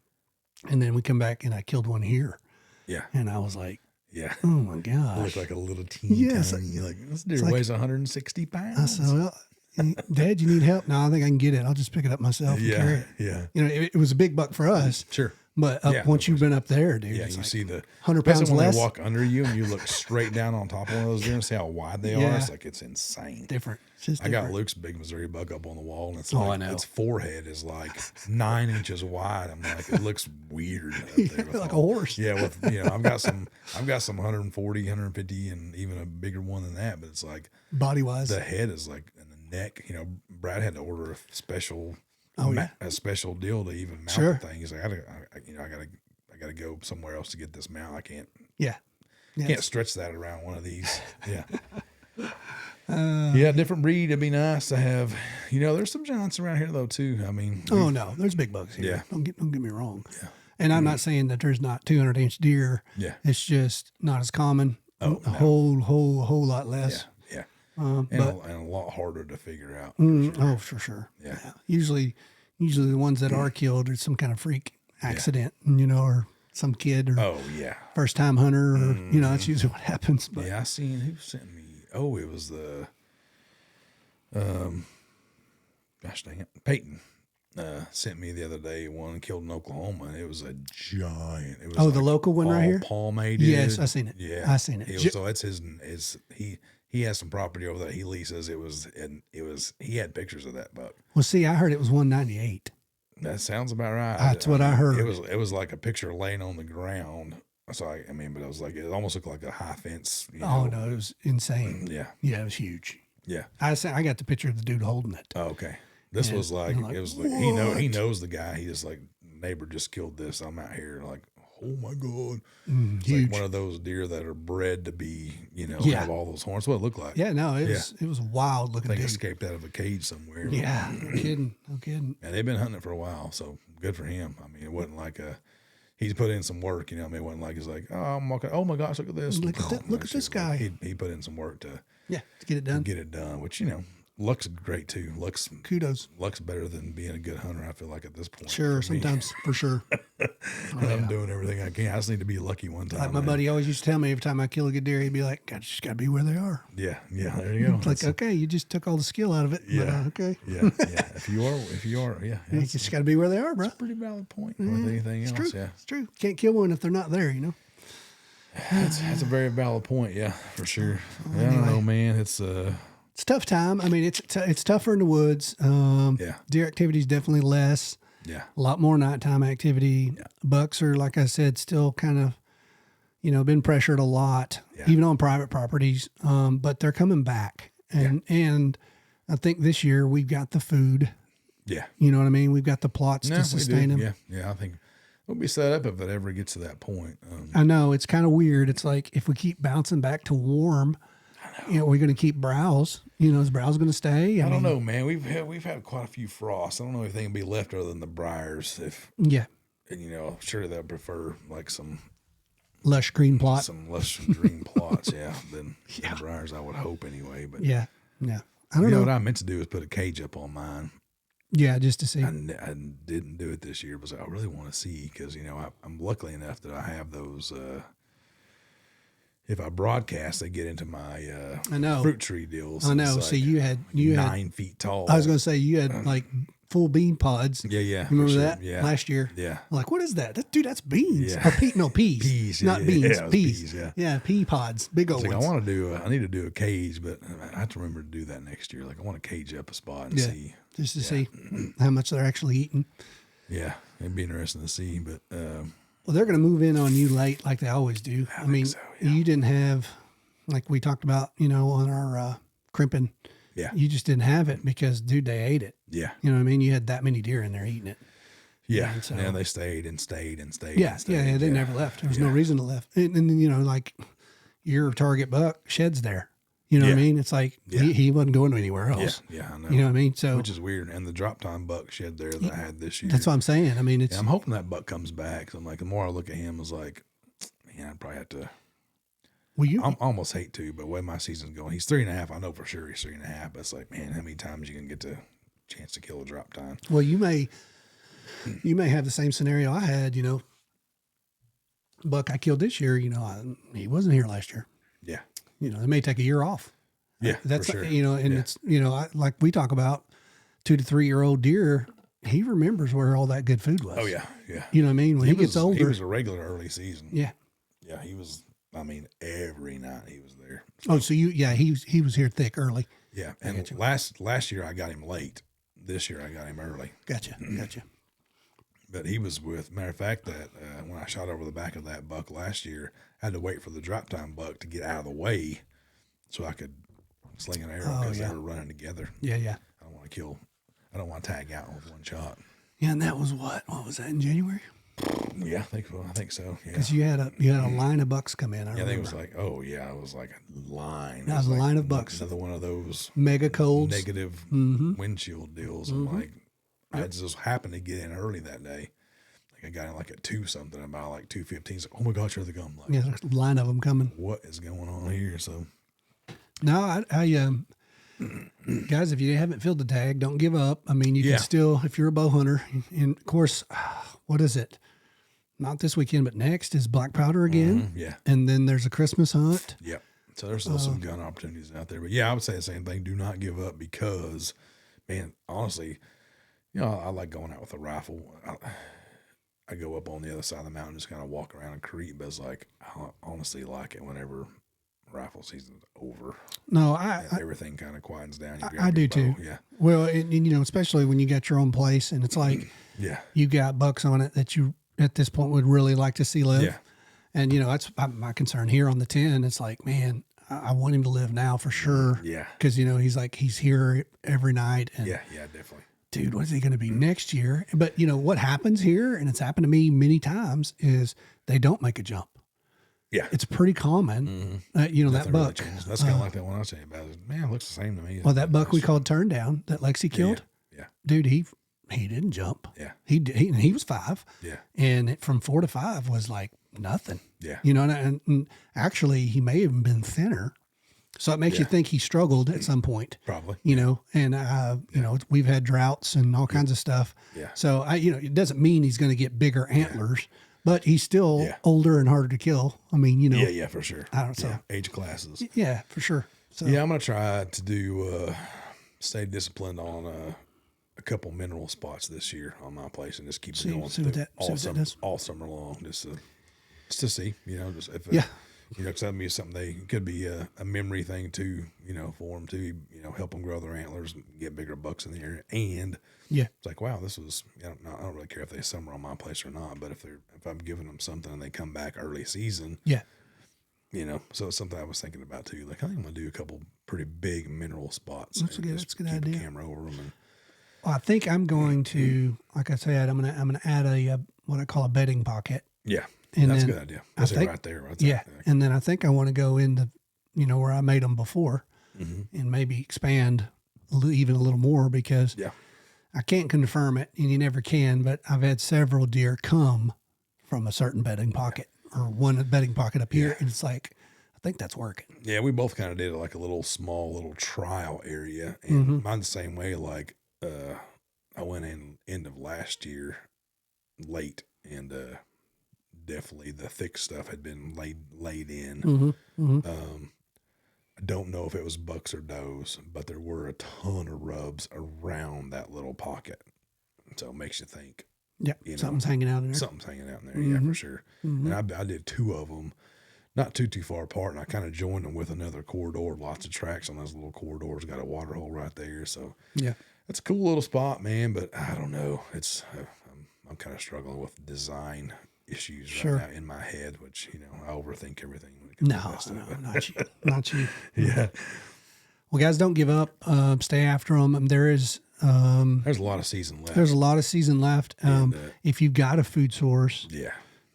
then we come back and I killed one here. Yeah. And I was like, yeah. Oh my gosh. Look like a little teeny tiny. Like, this deer weighs 160 pounds. I said, well, Dad, you need help? No, I think I can get it. I'll just pick it up myself and carry it. Yeah. It was a big buck for us. Sure. But once you've been up there, dude, you see the 100 pounds when less. They walk under you and you look straight down on top of one of those deer and see how wide they are. It's like, it's insane. Different. It's just I different. got Luke's big Missouri buck up on the wall, and it's I know. its forehead is like 9 inches wide. I'm like, it looks weird up there. Like a horse. Yeah, with I've got some 140, 150, and even a bigger one than that. But it's like, body wise, the head is like, and the neck. Brad had to order a special, a special deal to even mount the thing. He's like, I gotta go somewhere else to get this mount. I can't. Yeah. Can't stretch that around one of these. Yeah. Different breed. It'd be nice to have. There's some giants around here though too. I mean. Oh no, there's big bucks here. Yeah. Don't get me wrong. Yeah. And I'm not saying that there's not 200-inch deer. Yeah. It's just not as common. Oh, a whole lot less. Yeah. And a lot harder to figure out. Oh, for sure. Yeah. Usually the ones that are killed are some kind of freak accident, or some kid or first time hunter, or that's usually what happens. But I seen who sent me. Oh, it was the gosh dang it, Peyton sent me the other day one killed in Oklahoma, and it was a giant. It was the local one right here, palmated. Yes, I seen it. Yeah, I seen it. So it's his. He has some property over there he leases. He had pictures of that buck. Well, see, I heard it was 198. That sounds about right. That's what I heard. It was like a picture laying on the ground. So but it was like, it almost looked like a high fence. Oh no, it was insane. Yeah, it was huge. Yeah, I got the picture of the dude holding it. Oh, okay. This And, was like, like, it was like, he what? knows the guy. He just like, neighbor just killed this. I'm out here like, oh my God. It's Huge. like one of those deer that are bred to be, Yeah. have all those horns. What it looked like. Yeah, no, it was a wild I looking think it dude. escaped out of a cage somewhere. Yeah, no kidding. No kidding. And they've been hunting it for a while, so good for him. I mean, it wasn't like he's put in some work, I mean, it wasn't like, it's like, oh, I'm walking, oh my gosh, look at this. Look at this guy. Like, he put in some work to get it done. which, luck's great too. Luck's better than being a good hunter, I feel like, at this point. Sure, sometimes, for sure. I'm doing everything I can. I just need to be lucky one time. Like my buddy always used to tell me every time I kill a good deer, he'd be like, God, you just got to be where they are. Yeah, there you go. It's like, okay, you just took all the skill out of it. Yeah. But, okay. Yeah. If you are, You just got to be where they are, bro. That's a pretty valid point with anything else. True. Yeah. It's true. Can't kill one if they're not there, That's a very valid point. Yeah, for sure. I don't know, man. It's a tough time. I mean, it's tougher in the woods. Deer activity is definitely less. Yeah. A lot more nighttime activity. Yeah. Bucks are, like I said, still kind of, been pressured a lot, even on private properties. But they're coming back. And I think this year we've got the food. Yeah. You know what I mean? We've got the plots to sustain them. Yeah. Yeah. I think we'll be set up if it ever gets to that point. I know. It's kind of weird. It's like if we keep bouncing back to warm, we're going to keep browse. Is browse going to stay? I don't know, man. We've had quite a few frosts. I don't know if anything will be left other than the briars. And I'm sure they'll prefer like some lush green plots. Some lush green plots, than the briars. I would hope anyway. But yeah. I don't know. What I meant to do is put a cage up on mine. Yeah, just to see. I didn't do it this year, but I really want to see because I'm lucky enough that I have those. If I broadcast, they get into my fruit tree deals. I know. Like see, you had 9 feet tall. I was going to say you had like full bean pods. Yeah. Remember that? Yeah. Last year. Yeah. I'm like, what is that? Dude, that's beans. Yeah. Or peas. Peas. Not beans. Yeah, peas. Yeah, pea pods. Big old ones. I need to do a cage, but I have to remember to do that next year. Like I want to cage up a spot and see. Just to see how much they're actually eating. Yeah. It'd be interesting to see, but well, they're going to move in on you late like they always do. I mean, you didn't have, like we talked about, on our crimping. Yeah. You just didn't have it because, dude, they ate it. Yeah. You know what I mean? You had that many deer in there eating it. Yeah. And they stayed and stayed and stayed. Yeah. And stayed. Yeah. They never left. There was no reason to left. And then, like your target buck sheds there. You know what I mean? It's like he wasn't going anywhere else. Yeah, I know. You know what I mean? So, which is weird. And the drop time buck shed there that I had this year. That's what I'm saying. I mean, it's. I'm hoping that buck comes back. So I'm like, the more I look at him, I was like, man, I'd probably have to. Well, I almost hate to, but the way my season's going, he's 3.5. I know for sure he's 3.5. But it's like, man, how many times you can get the chance to kill a drop time? Well, you may have the same scenario I had. Buck I killed this year. He wasn't here last year. Yeah. They may take a year off. Yeah, that's for sure. And it's like we talk about 2 to 3 year old deer. He remembers where all that good food was. Oh yeah. You know what I mean? When he gets older, he was a regular early season. Yeah. Yeah, he was. I mean, every night he was there. So, he was here thick early. Yeah, and last year I got him late. This year I got him early. Gotcha. But he was matter of fact, that when I shot over the back of that buck last year, I had to wait for the drop time buck to get out of the way so I could sling an arrow because they were running together. Yeah. I don't want to tag out with one shot. Yeah, and that was what was that in January? Yeah, I think so. Yeah, because you had a line of bucks come in. I think it was like, it was like a line. That was a line of bucks. Another one of those mega colds, negative windshield deals. I'm like, I just happened to get in early that day. Like I got in like at 2 something, about like 2:15. Like, oh my gosh, here they come! Like, there's a line of them coming. What is going on here? So, no, I guys, if you haven't filled the tag, don't give up. I mean, you can still, if you're a bow hunter, and of course, what is it? Not this weekend, but next is black powder again. Yeah. And then there's a Christmas hunt. Yep. So there's still some gun opportunities out there. But yeah, I would say the same thing. Do not give up because, man, honestly, I like going out with a rifle. I go up on the other side of the mountain, just kind of walk around and creep. But it's like, I honestly like it whenever rifle season's over. No, everything kind of quietens down. I do too. Yeah. Well, and especially when you got your own place and it's like, you got bucks on it that you at this point would really like to see live. Yeah. And that's my concern here on the 10. It's like, man, I want him to live now for sure. Yeah. Because he's here every night. And, yeah, definitely. dude, what is he going to be next year? But you know what happens here, and it's happened to me many times, is they don't make a jump. Yeah. It's pretty common. You know, Nothing that really buck. changes. That's kind of like that one I was saying about. Man, it looks the same to me. Well, that buck we called Turn Down that Lexi killed. Yeah. Dude, he didn't jump. Yeah. He was 5. Yeah. And from 4 to 5 was like nothing. Yeah. You know, and actually he may have been thinner. So it makes you think he struggled at some point. Probably. You know, and you know, we've had droughts and all kinds of stuff. Yeah. So you know, it doesn't mean he's going to get bigger antlers, but he's still older and harder to kill. I mean, you know. Yeah, for sure. I don't know. Yeah. Age classes. Yeah, for sure. So Yeah, I'm gonna try to do stay disciplined on a couple mineral spots this year on my place and just keep it going all summer long, just to see, you know, just if you know, because that'd be something it could be a memory thing too, you know, for them to, you know, help them grow their antlers and get bigger bucks in the area. And it's like, wow, this was, I don't really care if they summer on my place or not, but if I'm giving them something and they come back early season, you know, so it's something I was thinking about too. Like, I think I'm gonna do a couple pretty big mineral spots. That's a good idea. A camera over them. And, well, I think I'm going to, like I said, I'm gonna add a what I call a bedding pocket. Yeah. And that's a good idea. That's right there. Right there. And then I think I want to go into, you know, where I made them before and maybe expand even a little more because I can't confirm it and you never can, but I've had several deer come from a certain bedding pocket or one bedding pocket up here. And it's like, I think that's working. Yeah. We both kind of did like a small little trial area. And mine's the same way. Like, I went in end of last year late and, definitely the thick stuff had been laid in. I don't know if it was bucks or does, but there were a ton of rubs around that little pocket. So it makes you think. Yeah, something's hanging out in there. Something's hanging out in there, yeah, for sure. And I did 2 of them, not too far apart, and I kind of joined them with another corridor. Lots of tracks on those little corridors. Got a water hole right there, so it's a cool little spot, man. But I don't know. It's I'm kind of struggling with design issues right now in my head, which, you know, I overthink everything. No, not you. Yeah. Well, guys, don't give up. Stay after them. There's a lot of season left. There's a lot of season left. If you've got a food source,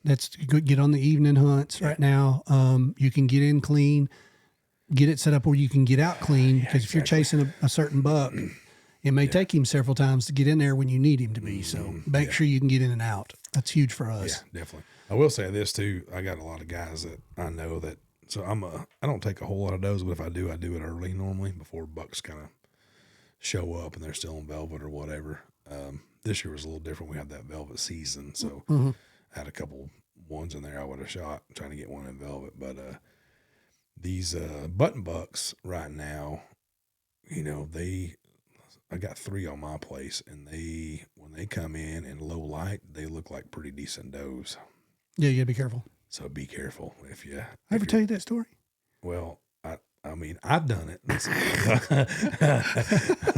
let's get on the evening hunts right now. You can get in clean, get it set up where you can get out clean. Because if you're chasing a certain buck, it may take him several times to get in there when you need him to be. So make sure you can get in and out. That's huge for us. Yeah, definitely. I will say this too. I got a lot of guys that I know that, so I don't take a whole lot of does, but if I do it early normally before bucks kind of show up and they're still in velvet or whatever. This year was a little different. We had that velvet season. So I had a couple ones in there I would have shot trying to get one in velvet, but, these, button bucks right now, you know, I got 3 on my place, and when they come in low light, they look like pretty decent does. Yeah, you gotta be careful. So be careful if you. I ever tell you that story? Well, I mean, I've done it.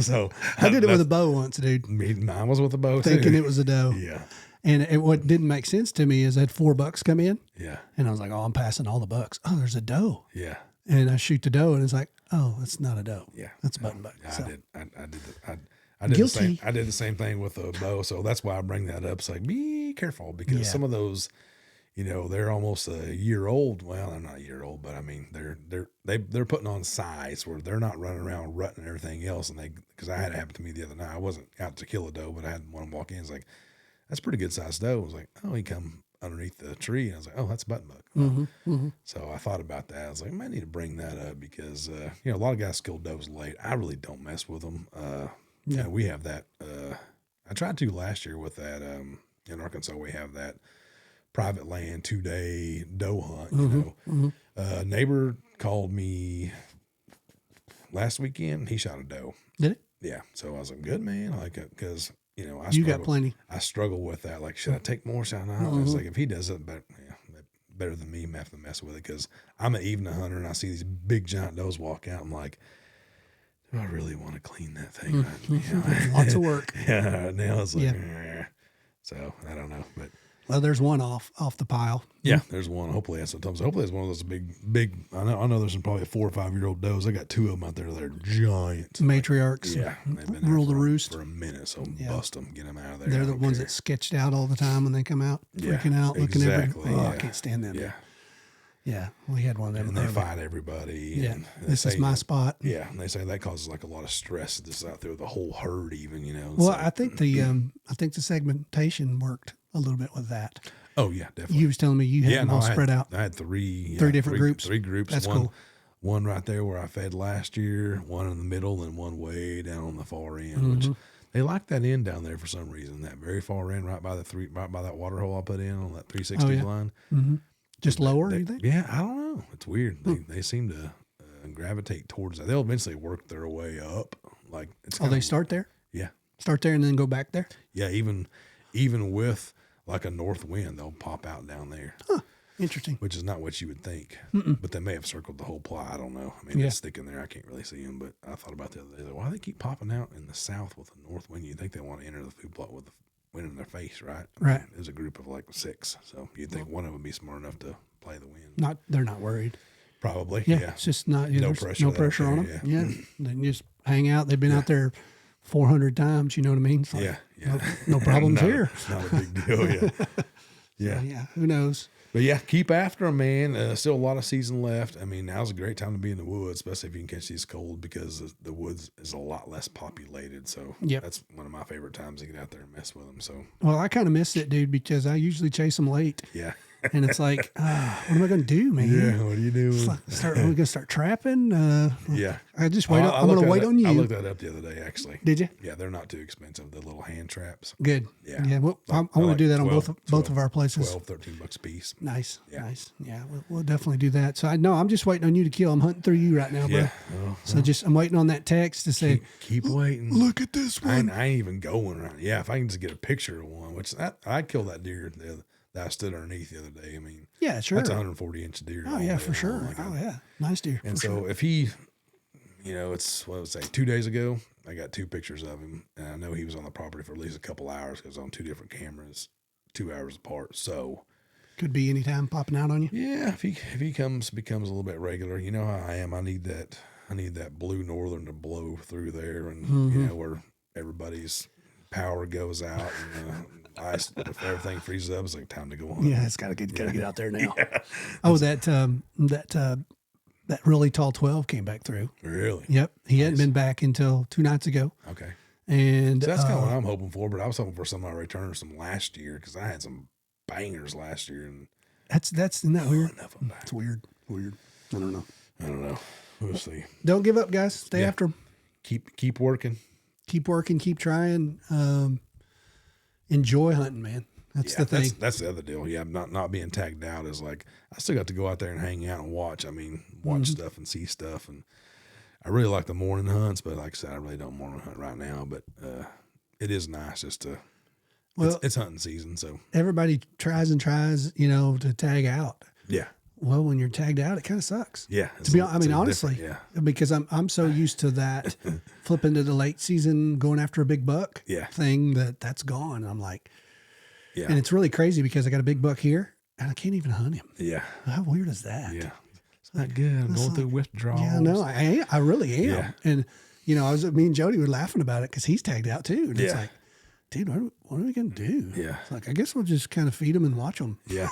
So I did it with a bow once, dude. Mine was with a bow thinking too. It was a doe. Yeah. And what didn't make sense to me is I had 4 bucks come in. Yeah. And I was like, oh, I'm passing all the bucks. Oh, there's a doe. Yeah. And I shoot the doe, and it's like, oh, it's not a doe. Yeah, that's a button buck. Yeah, so. I did the same thing with a bow. So that's why I bring that up. It's like, be careful because some of those, you know, they're almost a year old. Well, I'm not a year old, but I mean, they're putting on size where they're not running around rutting and everything else. And because I had it happen to me the other night. I wasn't out to kill a doe, but I had one walk in. It's like, that's a pretty good sized doe. I was like, oh, he come underneath the tree, and I was like, oh, that's a button buck. So I thought about that. I was like, I might need to bring that up because you know, a lot of guys kill does late. I really don't mess with them. You know, we have that. I tried to last year with that. In Arkansas, we have that private land 2-day doe hunt. You know, neighbor called me last weekend. He shot a doe. Did it? Yeah. So I was like, good man, like because. You know, you got plenty. I struggle with that. Like, should I take more? Should I not? I was like, if he does it better than me, I'm have to mess with it because I'm an evening hunter and I see these big giant does walk out. I'm like, do I really want to clean that thing? You know? Lots of work. Yeah. Now it's like, so I don't know, but Well, there's one off the pile. Yeah, there's one. Hopefully that's what Tom said. Hopefully it's one of those big. I know there's some probably 4 or 5 year old does. I got 2 of them out there that are giant. Matriarchs. Yeah, they've been rule there the roost for a minute. So bust them, get them out of there. They're the ones that sketched out all the time when they come out, freaking out, looking every. Oh, I can't stand them. Yeah. Yeah, we had one of them. And they fight everybody. Yeah, and this is my spot. Yeah, and they say that causes like a lot of stress just out there with the whole herd, even. Well, I think the segmentation worked a little bit with that. Oh yeah, definitely. You was telling me you had them all spread out. I had three different groups. 3 groups. That's cool. One right there where I fed last year, one in the middle, and one way down on the far end. Which they like that end down there for some reason. That very far end, right by that water hole I put in on that 360 line. Mm-hmm. Just lower, you think? Yeah, I don't know. It's weird. They seem to gravitate towards that. They'll eventually work their way up. Like they start there? Yeah, start there and then go back there. Yeah, even with like a north wind, they'll pop out down there. Huh. Interesting. Which is not what you would think. But they may have circled the whole plot. I don't know. I mean, it's sticking there. I can't really see them. But I thought about the other day, why do they keep popping out in the south with a north wind? You think they want to enter the food plot with the wind in their face, right? Right. There's a group of like 6. So you'd think one of them would be smart enough to play the wind. They're not worried. Probably. Yeah. It's just not, no pressure. No pressure on them. Yeah. They can just hang out. They've been out there 400 times. You know what I mean? Like, no problems here. Not a big deal. Yeah. Yeah. Yeah. Who knows? But yeah, keep after them, man. Still a lot of season left. I mean, now's a great time to be in the woods, especially if you can catch these cold, because the woods is a lot less populated. So that's one of my favorite times to get out there and mess with them. So, well, I kind of miss it, dude, because I usually chase them late. Yeah. And it's like, what am I going to do, man? Yeah, what are you doing? Are we going to start trapping? Yeah. I just wait. I'm going to wait on you. I looked that up the other day, actually. Did you? Yeah, they're not too expensive. The little hand traps. Good. Yeah. Yeah. Well, I want to do that on both of our places. $12-13 a piece. Nice. Yeah. Nice. Yeah. We'll definitely do that. So I'm just waiting on you to kill. I'm hunting through you right now, bro. Yeah. So I'm waiting on that text to say, keep waiting. Look at this one. I ain't even going right. Yeah. If I can just get a picture of one, which I'd kill that deer that I stood underneath the other day. I mean, yeah, sure. That's a 140-inch deer. Oh yeah, for sure. Yeah, nice deer. And so if he, it's what I would say 2 days ago, I got 2 pictures of him, and I know he was on the property for at least a couple hours because on 2 different cameras, 2 hours apart. So could be any time popping out on you. Yeah, if he becomes a little bit regular, you know how I am. I need that blue northern to blow through there, and where everybody's power goes out and ice, if everything freezes up, it's like time to go on. Yeah, it's gotta get out there now. Yeah. Oh, that really tall 12 came back through. Really? Yep. He hadn't been back until 2 nights ago. Okay. And so that's kind of what I'm hoping for, but I was hoping for some of my returners from last year because I had some bangers last year, and that's isn't that weird? It's weird. I don't know. We'll see. Don't give up, guys. Stay after them. Keep working. Keep working. Keep trying. Enjoy hunting, man. That's the thing. That's the other deal. Yeah, not being tagged out is like I still got to go out there and hang out and watch. I mean, watch stuff and see stuff, and I really like the morning hunts. But like I said, I really don't morning hunt right now. But it is nice just to. Well, it's hunting season, so everybody tries to tag out. Yeah. Well, when you're tagged out, it kind of sucks. Yeah. To be honest, honestly, because I'm so used to that flipping to the late season, going after a big buck thing that's gone. I'm like, and it's really crazy because I got a big buck here and I can't even hunt him. Yeah. How weird is that? Yeah. It's not good. I'm going through withdrawals. Yeah, no, I really am. Yeah. And, me and Jody were laughing about it because he's tagged out too. And it's like, dude, what are we going to do? Yeah. It's like, I guess we'll just kind of feed them and watch them. Yeah.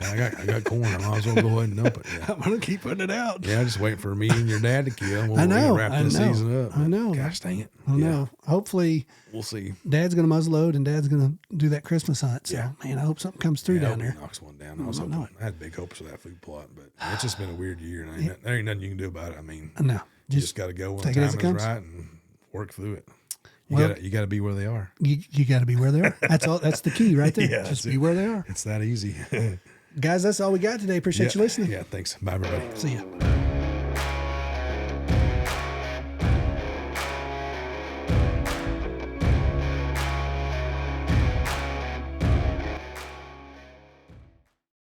I got corn. I might as well go ahead and dump it. Yeah. I'm going to keep putting it out. Yeah, just waiting for me and your dad to kill. I know. Wrap this season up. I know. Gosh dang it. I know. Hopefully. We'll see. Dad's going to muzzleload and Dad's going to do that Christmas hunt. So, man, I hope something comes through down there. Knocks one down. I had big hopes for that food plot, but it's just been a weird year. And there ain't nothing you can do about it. I mean, no. You just got to go when the time is right and work through it. You got to be where they are. You got to be where they are. That's all. That's the key right there. Just be where they are. It's that easy. Guys, that's all we got today. Appreciate you listening. Yeah, thanks. Bye, everybody. See ya.